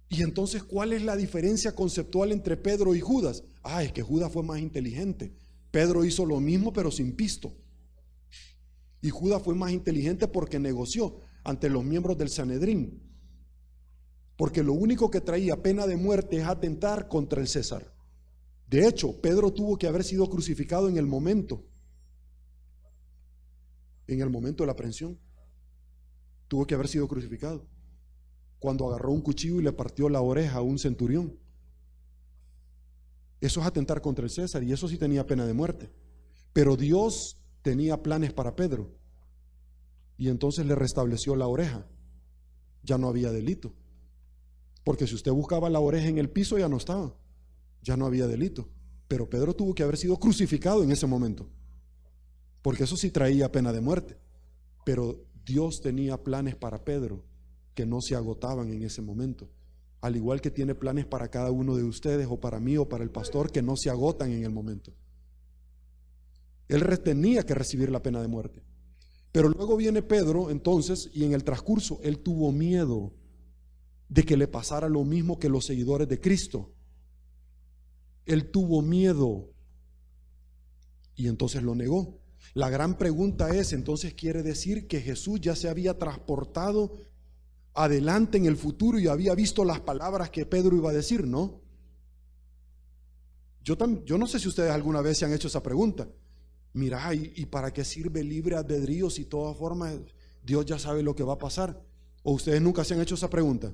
Y entonces, ¿cuál es la diferencia conceptual entre Pedro y Judas? Es que Judas fue más inteligente. Pedro hizo lo mismo pero sin pisto. Y Judas fue más inteligente porque negoció ante los miembros del Sanedrín. Porque lo único que traía pena de muerte es atentar contra el César. De hecho, Pedro tuvo que haber sido crucificado en el momento de la aprehensión. Tuvo que haber sido crucificado. Cuando agarró un cuchillo y le partió la oreja a un centurión. Eso es atentar contra el César, y eso sí tenía pena de muerte. Pero Dios tenía planes para Pedro, y entonces le restableció la oreja. Ya no había delito, porque si usted buscaba la oreja en el piso ya no estaba, ya no había delito. Pero Pedro tuvo que haber sido crucificado en ese momento, porque eso sí traía pena de muerte. Pero Dios tenía planes para Pedro que no se agotaban en ese momento, al igual que tiene planes para cada uno de ustedes, o para mí, o para el pastor, que no se agotan en el momento. Él tenía que recibir la pena de muerte. Pero luego viene Pedro entonces, y en el transcurso él tuvo miedo de que le pasara lo mismo que los seguidores de Cristo. Él tuvo miedo y entonces lo negó. La gran pregunta es, entonces, ¿quiere decir que Jesús ya se había transportado adelante en el futuro y había visto las palabras que Pedro iba a decir? No. Yo no sé si ustedes alguna vez se han hecho esa pregunta. Mira, ¿y para qué sirve libre albedrío si de todas formas Dios ya sabe lo que va a pasar? ¿O ustedes nunca se han hecho esa pregunta?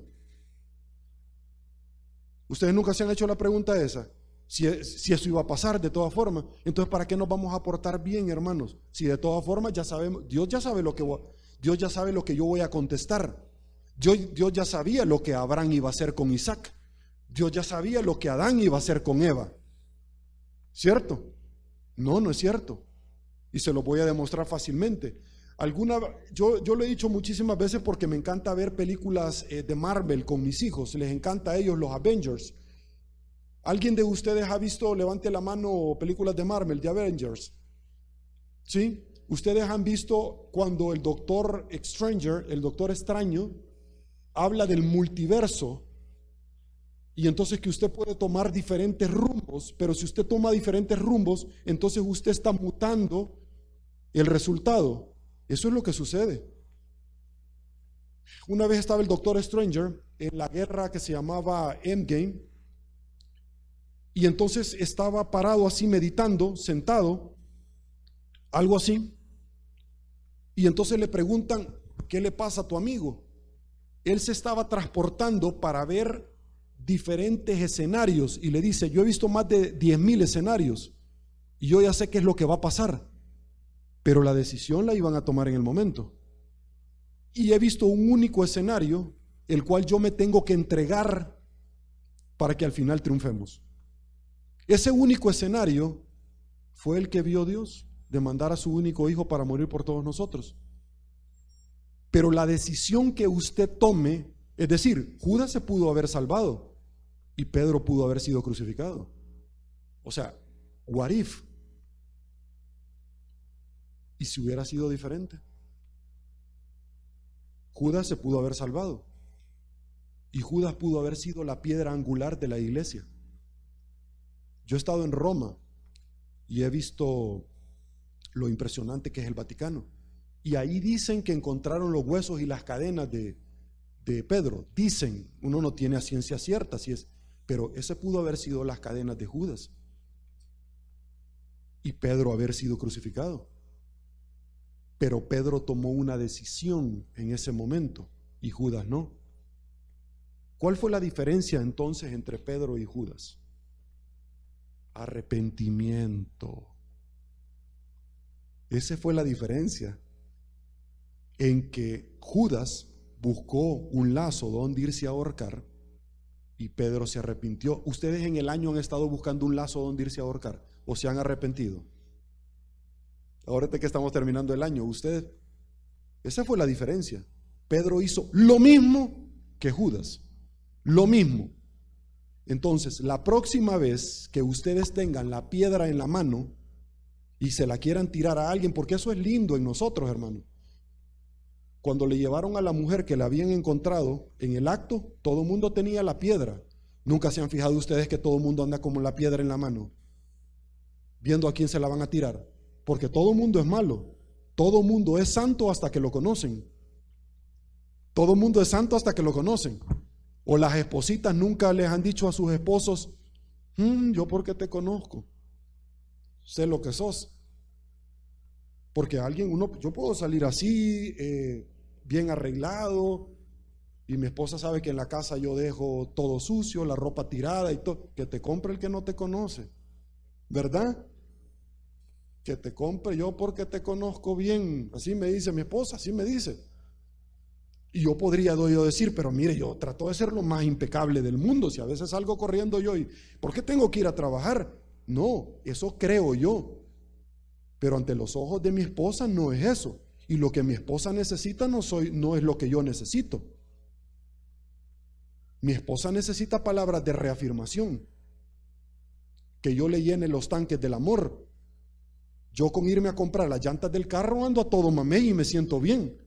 ¿Ustedes nunca se han hecho la pregunta esa? Si eso iba a pasar de todas formas, entonces ¿para qué nos vamos a portar bien, hermanos? Si de todas formas ya sabemos, Dios ya sabe lo que yo voy a contestar. Dios ya sabía lo que Abraham iba a hacer con Isaac. Dios ya sabía lo que Adán iba a hacer con Eva. ¿Cierto? No, no es cierto. Y se lo voy a demostrar fácilmente. Yo lo he dicho muchísimas veces porque me encanta ver películas de Marvel con mis hijos. Les encanta a ellos los Avengers. ¿Alguien de ustedes ha visto, levante la mano, películas de Marvel, de Avengers? ¿Sí? Ustedes han visto cuando el doctor extraño, habla del multiverso, y entonces que usted puede tomar diferentes rumbos, pero si usted toma diferentes rumbos, entonces usted está mutando el resultado. Eso es lo que sucede. Una vez estaba el doctor Stranger en la guerra que se llamaba Endgame, y entonces estaba parado así meditando, sentado, algo así, y entonces le preguntan, ¿qué le pasa a tu amigo? Él se estaba transportando para ver diferentes escenarios y le dice, yo he visto más de 10,000 escenarios y yo ya sé qué es lo que va a pasar, pero la decisión la iban a tomar en el momento. Y he visto un único escenario, el cual yo me tengo que entregar para que al final triunfemos. Ese único escenario fue el que vio Dios, de mandar a su único hijo para morir por todos nosotros. Pero la decisión que usted tome, es decir, Judas se pudo haber salvado y Pedro pudo haber sido crucificado. O sea, what if? ¿Y si hubiera sido diferente? Judas se pudo haber salvado y Judas pudo haber sido la piedra angular de la iglesia. Yo he estado en Roma y he visto lo impresionante que es el Vaticano. Y ahí dicen que encontraron los huesos y las cadenas de Pedro. Dicen, uno no tiene a ciencia cierta, pero ese pudo haber sido las cadenas de Judas y Pedro haber sido crucificado. Pero Pedro tomó una decisión en ese momento y Judas no. ¿Cuál fue la diferencia entonces entre Pedro y Judas? arrepentimiento. Esa fue la diferencia, en que Judas buscó un lazo donde irse a ahorcar y Pedro se arrepintió. ¿Ustedes en el año han estado buscando un lazo donde irse a ahorcar o se han arrepentido? Ahorita que estamos terminando el año, ustedes, esa fue la diferencia. Pedro hizo lo mismo que Judas, lo mismo. Entonces, la próxima vez que ustedes tengan la piedra en la mano y se la quieran tirar a alguien, porque eso es lindo en nosotros, hermano. Cuando le llevaron a la mujer que la habían encontrado en el acto, todo el mundo tenía la piedra. ¿Nunca se han fijado ustedes que todo el mundo anda como la piedra en la mano, viendo a quién se la van a tirar? Porque todo el mundo es malo, todo el mundo es santo hasta que lo conocen. Todo el mundo es santo hasta que lo conocen. O las espositas nunca les han dicho a sus esposos, yo porque te conozco, sé lo que sos. Porque yo puedo salir así, bien arreglado, y mi esposa sabe que en la casa yo dejo todo sucio, la ropa tirada y todo. Que te compre el que no te conoce, ¿verdad? Que te compre yo porque te conozco bien. Así me dice mi esposa, así me dice. Y yo podría decir, pero mire, yo trato de ser lo más impecable del mundo. Si a veces salgo corriendo yo, ¿por qué tengo que ir a trabajar? No, eso creo yo. Pero ante los ojos de mi esposa no es eso. Y lo que mi esposa necesita no es lo que yo necesito. Mi esposa necesita palabras de reafirmación, que yo le llene los tanques del amor. Yo con irme a comprar las llantas del carro ando a todo mamey y me siento bien.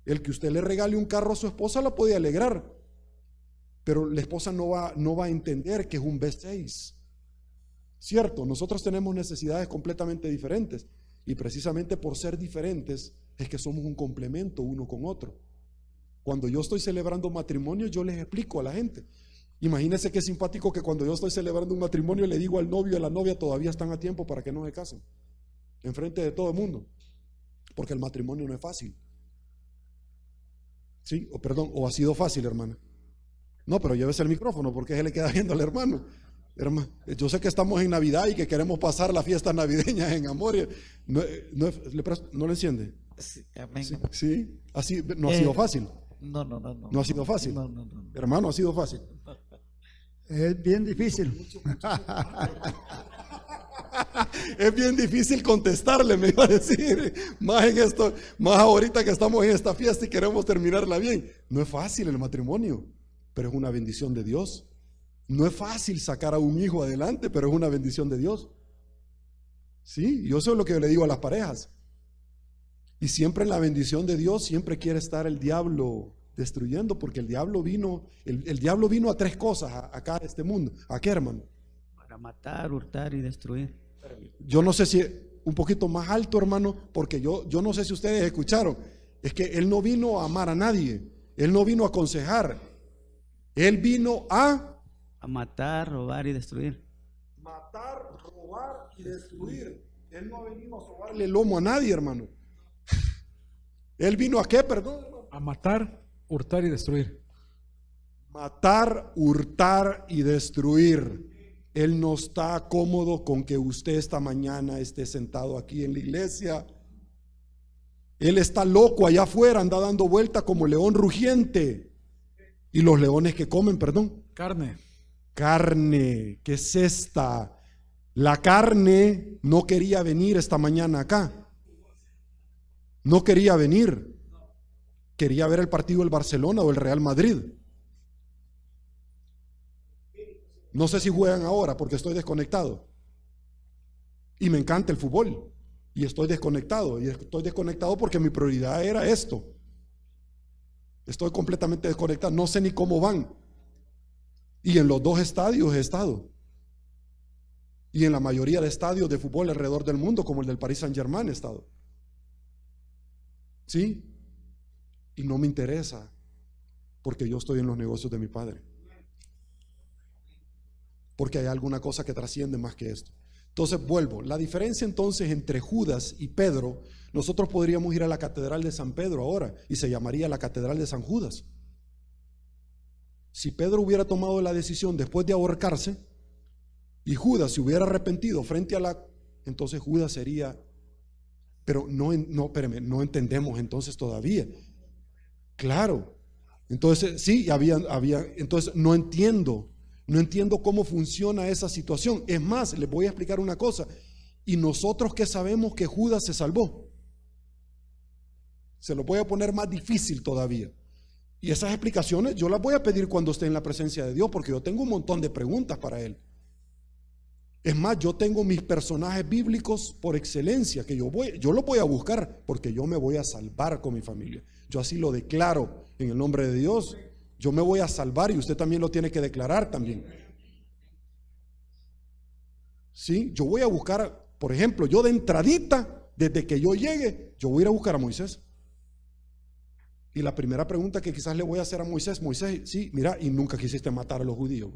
El que usted le regale un carro a su esposa la puede alegrar, pero la esposa no va a entender que es un B6. Cierto, nosotros tenemos necesidades completamente diferentes y precisamente por ser diferentes es que somos un complemento uno con otro. Cuando yo estoy celebrando matrimonio, yo les explico a la gente. Imagínense qué simpático que cuando yo estoy celebrando un matrimonio le digo al novio y a la novia todavía están a tiempo para que no se casen, enfrente de todo el mundo, porque el matrimonio no es fácil. ¿Sí? O ha sido fácil, hermana. No, pero llévese el micrófono porque se le queda viendo al hermano. Yo sé que estamos en Navidad y que queremos pasar las fiestas navideñas en amor. ¿No le enciende? Sí, amén. Sí, así, no ha sido fácil. No. No ha sido fácil. No. Hermano, ha sido fácil. Es bien difícil. Es bien difícil contestarle, me iba a decir. Más en esto, más ahorita que estamos en esta fiesta y queremos terminarla bien. No es fácil el matrimonio, pero es una bendición de Dios. No es fácil sacar a un hijo adelante, pero es una bendición de Dios. Sí, yo eso es lo que yo le digo a las parejas. Y siempre en la bendición de Dios, siempre quiere estar el diablo destruyendo, porque el diablo vino a tres cosas acá a este mundo. ¿A qué, hermano? Para matar, hurtar y destruir. Yo no sé si un poquito más alto, hermano, porque yo no sé si ustedes escucharon. Es que Él no vino a amar a nadie. Él no vino a aconsejar. Él vino a matar, robar y destruir. Matar, robar y destruir. Él no ha venido a sobarle el lomo a nadie, hermano. Él vino a qué, perdón, hermano? A matar, hurtar y destruir. Matar, hurtar y destruir. Él no está cómodo con que usted esta mañana esté sentado aquí en la iglesia. Él está loco allá afuera, anda dando vuelta como león rugiente. ¿Y los leones que comen, perdón? Carne. Carne, ¿qué es esta? La carne no quería venir esta mañana acá. No quería venir. Quería ver el partido del Barcelona o el Real Madrid. No sé si juegan ahora porque estoy desconectado. Y me encanta el fútbol. Y estoy desconectado. Y estoy desconectado porque mi prioridad era esto. Estoy completamente desconectado. No sé ni cómo van. Y en los dos estadios he estado. Y en la mayoría de estadios de fútbol alrededor del mundo, como el del Paris Saint-Germain, he estado. ¿Sí? Y no me interesa, porque yo estoy en los negocios de mi Padre. Porque hay alguna cosa que trasciende más que esto. Entonces vuelvo. La diferencia entonces entre Judas y Pedro, nosotros podríamos ir a la Catedral de San Pedro ahora y se llamaría la Catedral de San Judas. Si Pedro hubiera tomado la decisión después de ahorcarse y Judas se hubiera arrepentido frente a entonces Judas sería, pero no, espérame, no entendemos entonces todavía. Claro, entonces sí, entonces no entiendo cómo funciona esa situación. Es más, les voy a explicar una cosa. ¿Y nosotros que sabemos que Judas se salvó? Se lo voy a poner más difícil todavía. Y esas explicaciones yo las voy a pedir cuando esté en la presencia de Dios, porque yo tengo un montón de preguntas para él. Es más, yo tengo mis personajes bíblicos por excelencia, que yo los voy a buscar, porque yo me voy a salvar con mi familia. Yo así lo declaro en el nombre de Dios. Yo me voy a salvar y usted también lo tiene que declarar también. Sí, yo voy a buscar, por ejemplo, yo de entradita, desde que yo llegue, yo voy a ir a buscar a Moisés. Y la primera pregunta que quizás le voy a hacer a Moisés, sí, mira, y nunca quisiste matar a los judíos.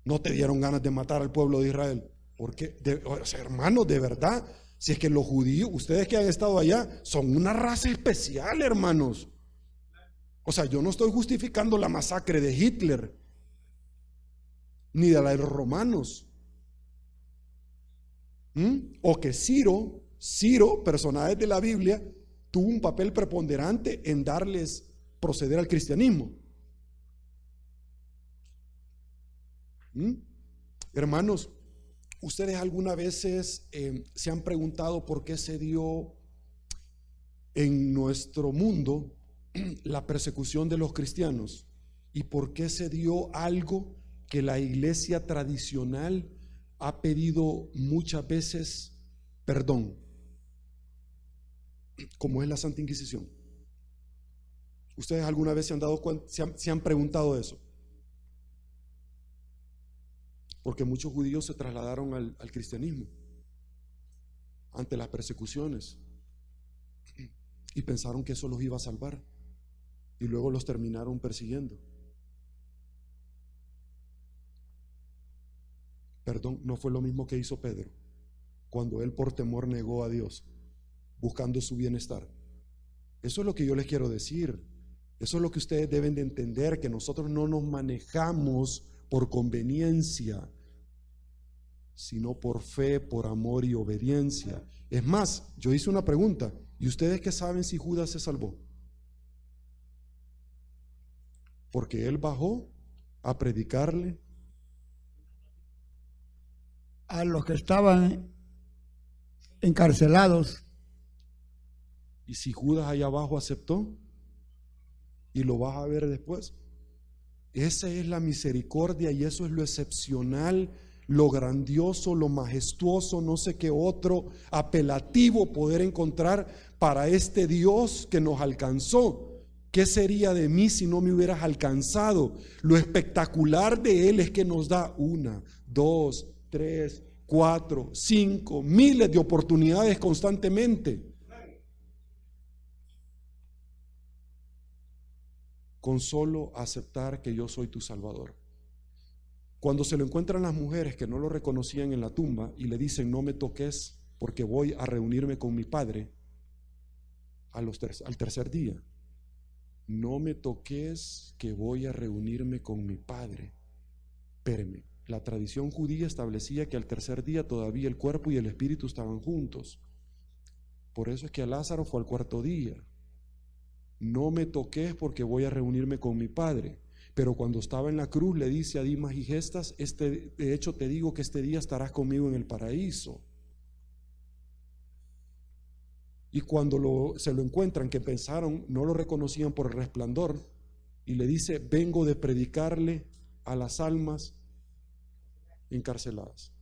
No te dieron ganas de matar al pueblo de Israel. Porque, hermanos, de verdad, si es que los judíos, ustedes que han estado allá, son una raza especial, hermanos. O sea, yo no estoy justificando la masacre de Hitler, ni de la de los romanos. O que Ciro, personajes de la Biblia, tuvo un papel preponderante en proceder al cristianismo. Hermanos, ¿ustedes alguna vez se han preguntado por qué se dio en nuestro mundo la persecución de los cristianos? ¿Y por qué se dio algo que la iglesia tradicional ha pedido muchas veces perdón, como es la Santa Inquisición? ¿Ustedes alguna vez se han dado cuenta, se han preguntado eso? Porque muchos judíos se trasladaron al cristianismo ante las persecuciones y pensaron que eso los iba a salvar, y luego los terminaron persiguiendo. Perdón, no fue lo mismo que hizo Pedro cuando él por temor negó a Dios, buscando su bienestar. Eso es lo que yo les quiero decir. Eso es lo que ustedes deben de entender, que nosotros no nos manejamos por conveniencia, sino por fe, por amor y obediencia. Es más, yo hice una pregunta: ¿y ustedes qué saben si Judas se salvó? Porque él bajó a predicarle a los que estaban encarcelados. ¿Y si Judas allá abajo aceptó? Y lo vas a ver después. Esa es la misericordia, y eso es lo excepcional, lo grandioso, lo majestuoso, no sé qué otro apelativo poder encontrar para este Dios que nos alcanzó. ¿Qué sería de mí si no me hubieras alcanzado? Lo espectacular de Él es que nos da 1, 2, 3, 4, 5, miles de oportunidades constantemente. Con solo aceptar que yo soy tu Salvador. Cuando se lo encuentran las mujeres que no lo reconocían en la tumba y le dicen: no me toques porque voy a reunirme con mi padre al tercer día. No me toques que voy a reunirme con mi padre. Espérame, la tradición judía establecía que al tercer día todavía el cuerpo y el espíritu estaban juntos. Por eso es que a Lázaro fue al cuarto día. No me toques porque voy a reunirme con mi padre. Pero cuando estaba en la cruz le dice a Dimas y Gestas: de hecho te digo que este día estarás conmigo en el paraíso. Y cuando se lo encuentran, que pensaron, no lo reconocían por el resplandor, y le dice: vengo de predicarle a las almas encarceladas.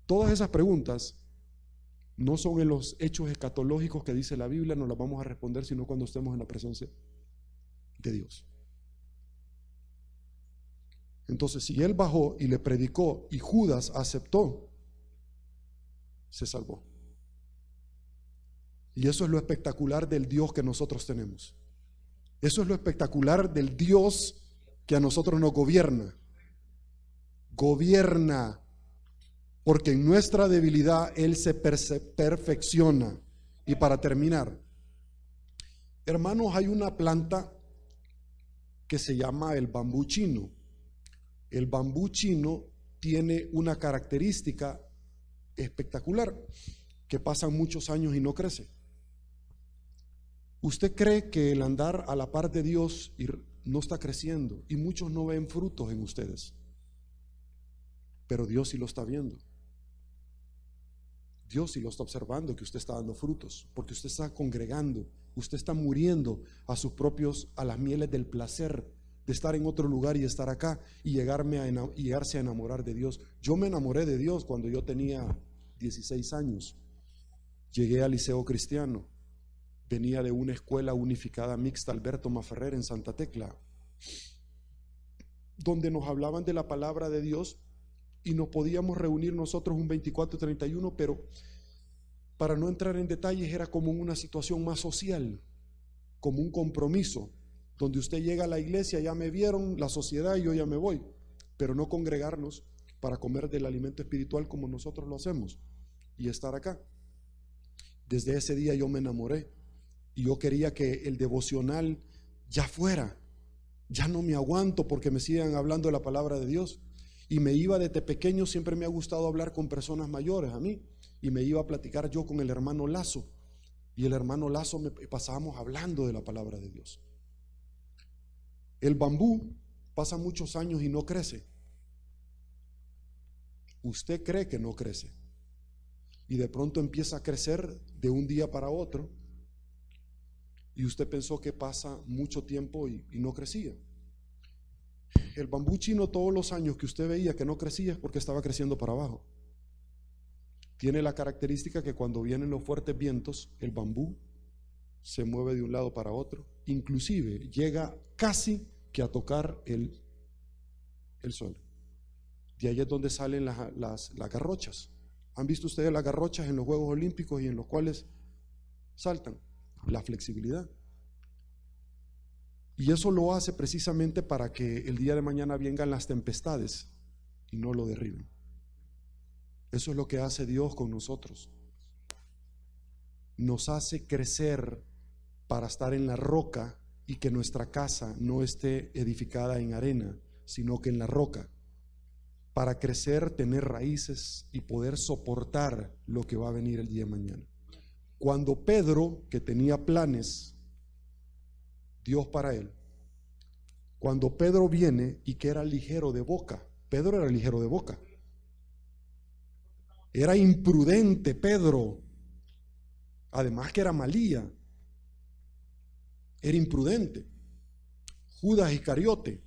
Todas esas preguntas no son en los hechos escatológicos que dice la Biblia, no las vamos a responder sino cuando estemos en la presencia de Dios. Entonces, si él bajó y le predicó y Judas aceptó, se salvó. Y eso es lo espectacular del Dios que nosotros tenemos. Eso es lo espectacular del Dios que a nosotros nos gobierna. Gobierna, porque en nuestra debilidad Él se perfecciona. Y para terminar, hermanos, hay una planta que se llama el bambú chino. El bambú chino tiene una característica espectacular, que pasan muchos años y no crece. ¿Usted cree que el andar a la par de Dios no está creciendo? Y muchos no ven frutos en ustedes, pero Dios sí lo está viendo. Dios sí lo está observando, que usted está dando frutos, porque usted está congregando, usted está muriendo a las mieles del placer de estar en otro lugar y estar acá y llegarse a enamorar de Dios. Yo me enamoré de Dios cuando yo tenía 16 años. Llegué al Liceo Cristiano, venía de una escuela unificada mixta Alberto Maferrer en Santa Tecla, donde nos hablaban de la palabra de Dios y nos podíamos reunir nosotros un 24-31, pero para no entrar en detalles era como una situación más social, como un compromiso, donde usted llega a la iglesia, ya me vieron, la sociedad, y yo ya me voy, pero no congregarnos para comer del alimento espiritual como nosotros lo hacemos y estar acá. Desde ese día yo me enamoré y yo quería que el devocional ya fuera, ya no me aguanto porque me sigan hablando de la palabra de Dios. Y me iba desde pequeño, siempre me ha gustado hablar con personas mayores a mí, y me iba a platicar yo con el hermano Lazo, y el hermano Lazo pasábamos hablando de la palabra de Dios. El bambú pasa muchos años y no crece. Usted cree que no crece, y de pronto empieza a crecer de un día para otro, y usted pensó que pasa mucho tiempo y no crecía. El bambú chino, todos los años que usted veía que no crecía es porque estaba creciendo para abajo. Tiene la característica que cuando vienen los fuertes vientos, el bambú se mueve de un lado para otro, inclusive llega casi que a tocar el suelo. De ahí es donde salen las garrochas. ¿Han visto ustedes las garrochas en los Juegos Olímpicos y en los cuales saltan? La flexibilidad. Y eso lo hace precisamente para que el día de mañana vengan las tempestades y no lo derriben. Eso es lo que hace Dios con nosotros. Nos hace crecer para estar en la roca y que nuestra casa no esté edificada en arena, sino que en la roca. Para crecer, tener raíces y poder soportar lo que va a venir el día de mañana. Cuando Pedro, que tenía planes, Dios para él, cuando Pedro viene y que era ligero de boca, Pedro era ligero de boca, era imprudente Pedro, además que era malía, era imprudente. Judas Iscariote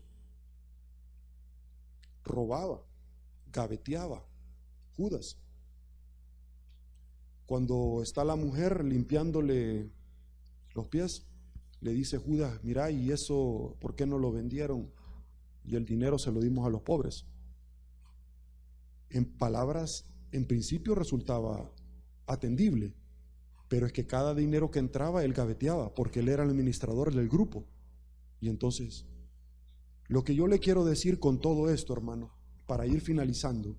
robaba, gaveteaba. Judas, cuando está la mujer limpiándole los pies, le dice Judas, mira, ¿y eso por qué no lo vendieron? Y el dinero se lo dimos a los pobres. En palabras, en principio resultaba atendible, pero es que cada dinero que entraba él gaveteaba, porque él era el administrador del grupo. Y entonces, lo que yo le quiero decir con todo esto, hermano, para ir finalizando,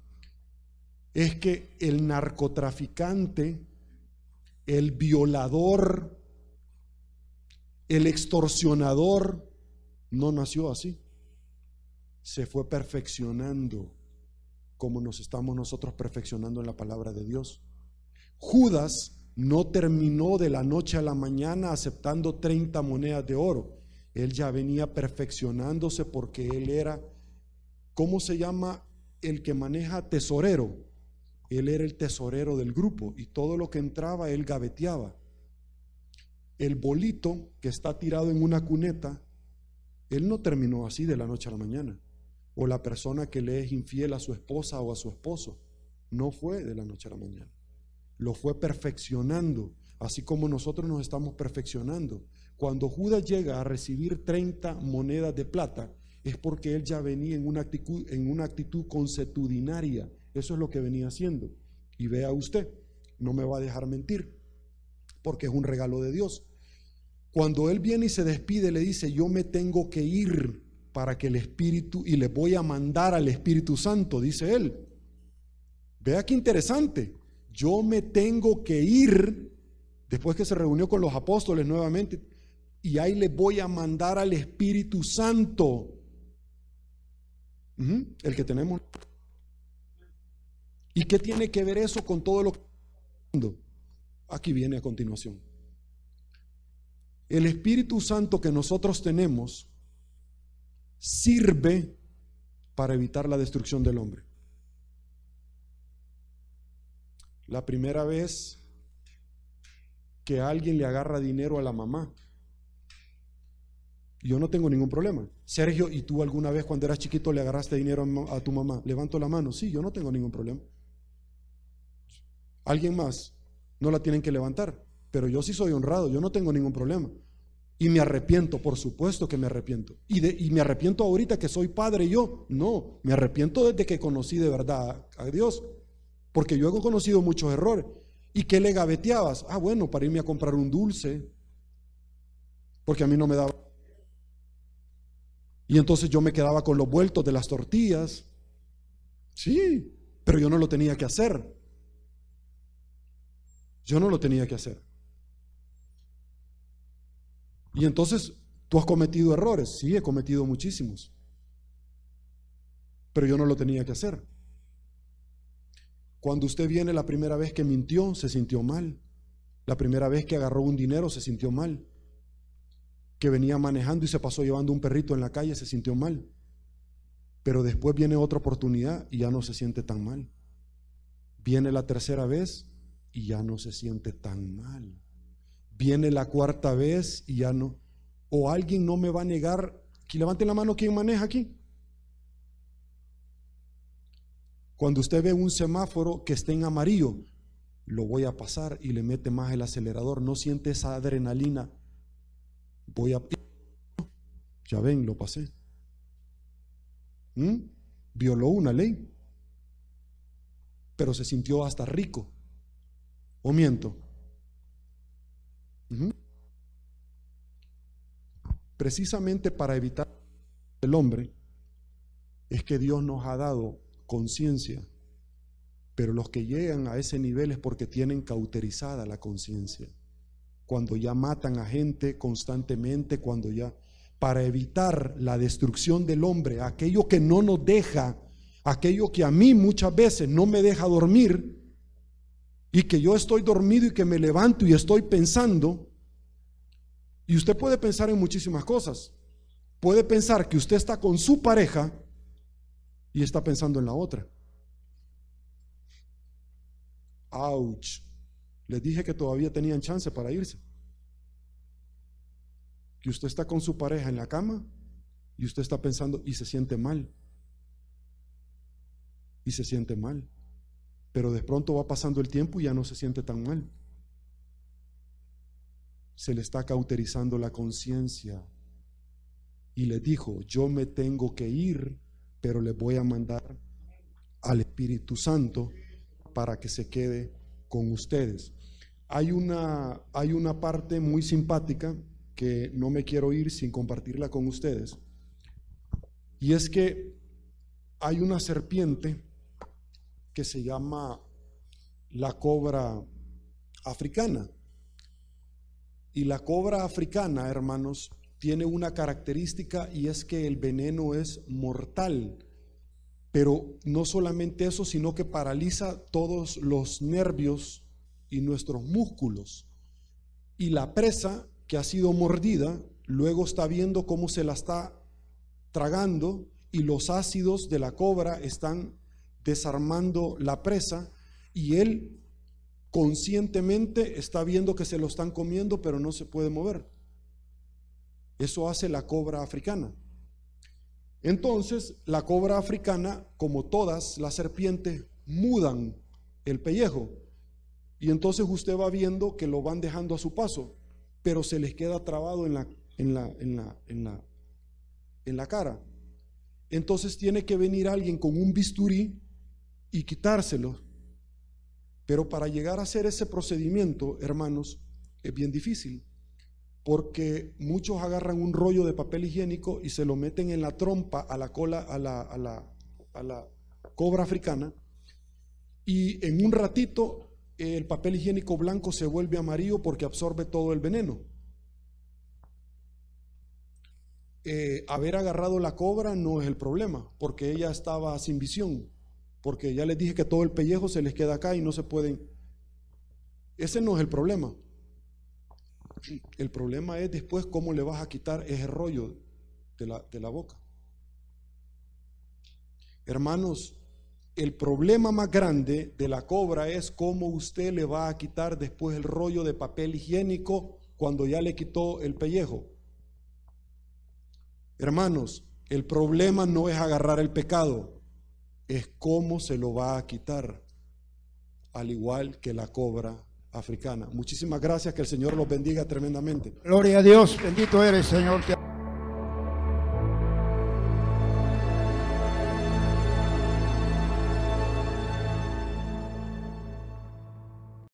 es que el narcotraficante, el violador, el extorsionador no nació así. Se fue perfeccionando como nos estamos nosotros perfeccionando en la palabra de Dios. Judas no terminó de la noche a la mañana aceptando 30 monedas de oro. Él ya venía perfeccionándose porque él era, ¿cómo se llama el que maneja? Tesorero. Él era el tesorero del grupo y todo lo que entraba él gaveteaba. El bolito que está tirado en una cuneta, él no terminó así de la noche a la mañana. O la persona que le es infiel a su esposa o a su esposo, no fue de la noche a la mañana. Lo fue perfeccionando, así como nosotros nos estamos perfeccionando. Cuando Judas llega a recibir 30 monedas de plata, es porque él ya venía en una actitud consuetudinaria. Eso es lo que venía haciendo. Y vea usted, no me va a dejar mentir, porque es un regalo de Dios. Cuando él viene y se despide, le dice, yo me tengo que ir para que el Espíritu, y le voy a mandar al Espíritu Santo, dice él. Vea qué interesante. Yo me tengo que ir, después que se reunió con los apóstoles nuevamente, y ahí le voy a mandar al Espíritu Santo. El que tenemos. ¿Y qué tiene que ver eso con todo lo que estamos hablando? Aquí viene a continuación. El Espíritu Santo que nosotros tenemos sirve para evitar la destrucción del hombre. La primera vez que alguien le agarra dinero a la mamá, yo no tengo ningún problema. Sergio, ¿y tú alguna vez cuando eras chiquito le agarraste dinero a tu mamá? Levanto la mano. Sí, yo no tengo ningún problema. Alguien más no la tienen que levantar, pero yo sí soy honrado, yo no tengo ningún problema. Y me arrepiento, por supuesto que me arrepiento. Y me arrepiento ahorita que soy padre yo. No, me arrepiento desde que conocí de verdad a Dios. Porque yo he conocido muchos errores. ¿Y qué le gaveteabas? Ah, bueno, para irme a comprar un dulce. Porque a mí no me daba. Y entonces yo me quedaba con los vueltos de las tortillas. Sí, pero yo no lo tenía que hacer. Yo no lo tenía que hacer. Y entonces, ¿tú has cometido errores? Sí, he cometido muchísimos. Pero yo no lo tenía que hacer. Cuando usted viene la primera vez que mintió, se sintió mal. La primera vez que agarró un dinero, se sintió mal. Que venía manejando y se pasó llevando un perrito en la calle, se sintió mal. Pero después viene otra oportunidad y ya no se siente tan mal. Viene la tercera vez y ya no se siente tan mal. Viene la cuarta vez y ya no. O alguien no me va a negar. Que levanten la mano quien maneja aquí. Cuando usted ve un semáforo que esté en amarillo, lo voy a pasar y le mete más el acelerador. No siente esa adrenalina. Ya ven, lo pasé. Violó una ley, pero se sintió hasta rico. ¿O miento? Precisamente para evitar el hombre es que Dios nos ha dado conciencia, pero los que llegan a ese nivel es porque tienen cauterizada la conciencia. Cuando ya matan a gente constantemente, cuando ya, para evitar la destrucción del hombre, aquello que no nos deja, aquello que a mí muchas veces no me deja dormir, y que yo estoy dormido y que me levanto y estoy pensando. Y usted puede pensar en muchísimas cosas. Puede pensar que usted está con su pareja y está pensando en la otra. Ouch. Les dije que todavía tenían chance para irse. Que usted está con su pareja en la cama y usted está pensando y se siente mal. Y se siente mal. Pero de pronto va pasando el tiempo y ya no se siente tan mal. Se le está cauterizando la conciencia. Y le dijo, yo me tengo que ir, pero le voy a mandar al Espíritu Santo para que se quede con ustedes. Hay una parte muy simpática que no me quiero ir sin compartirla con ustedes. Y es que hay una serpiente que se llama la cobra africana. Y la cobra africana, hermanos, tiene una característica y es que el veneno es mortal. Pero no solamente eso, sino que paraliza todos los nervios y nuestros músculos. Y la presa que ha sido mordida, luego está viendo cómo se la está tragando y los ácidos de la cobra están desarmando la presa y él conscientemente está viendo que se lo están comiendo, pero no se puede mover. Eso hace la cobra africana. Entonces, la cobra africana, como todas las serpientes, mudan el pellejo. Y entonces usted va viendo que lo van dejando a su paso, pero se les queda trabado en la cara. Entonces tiene que venir alguien con un bisturí y quitárselo. Pero para llegar a hacer ese procedimiento, hermanos, es bien difícil. Porque muchos agarran un rollo de papel higiénico y se lo meten en la trompa a la cola, a la cobra africana, y en un ratito el papel higiénico blanco se vuelve amarillo porque absorbe todo el veneno. haber agarrado la cobra no es el problema, porque ella estaba sin visión, porque ya les dije que todo el pellejo se les queda acá y no se pueden. Ese no es el problema. El problema es después cómo le vas a quitar ese rollo de la boca. Hermanos, el problema más grande de la cobra es cómo usted le va a quitar después el rollo de papel higiénico cuando ya le quitó el pellejo. Hermanos, el problema no es agarrar el pecado, es cómo se lo va a quitar, al igual que la cobra africana. Muchísimas gracias, que el Señor los bendiga tremendamente. Gloria a Dios, bendito eres, Señor.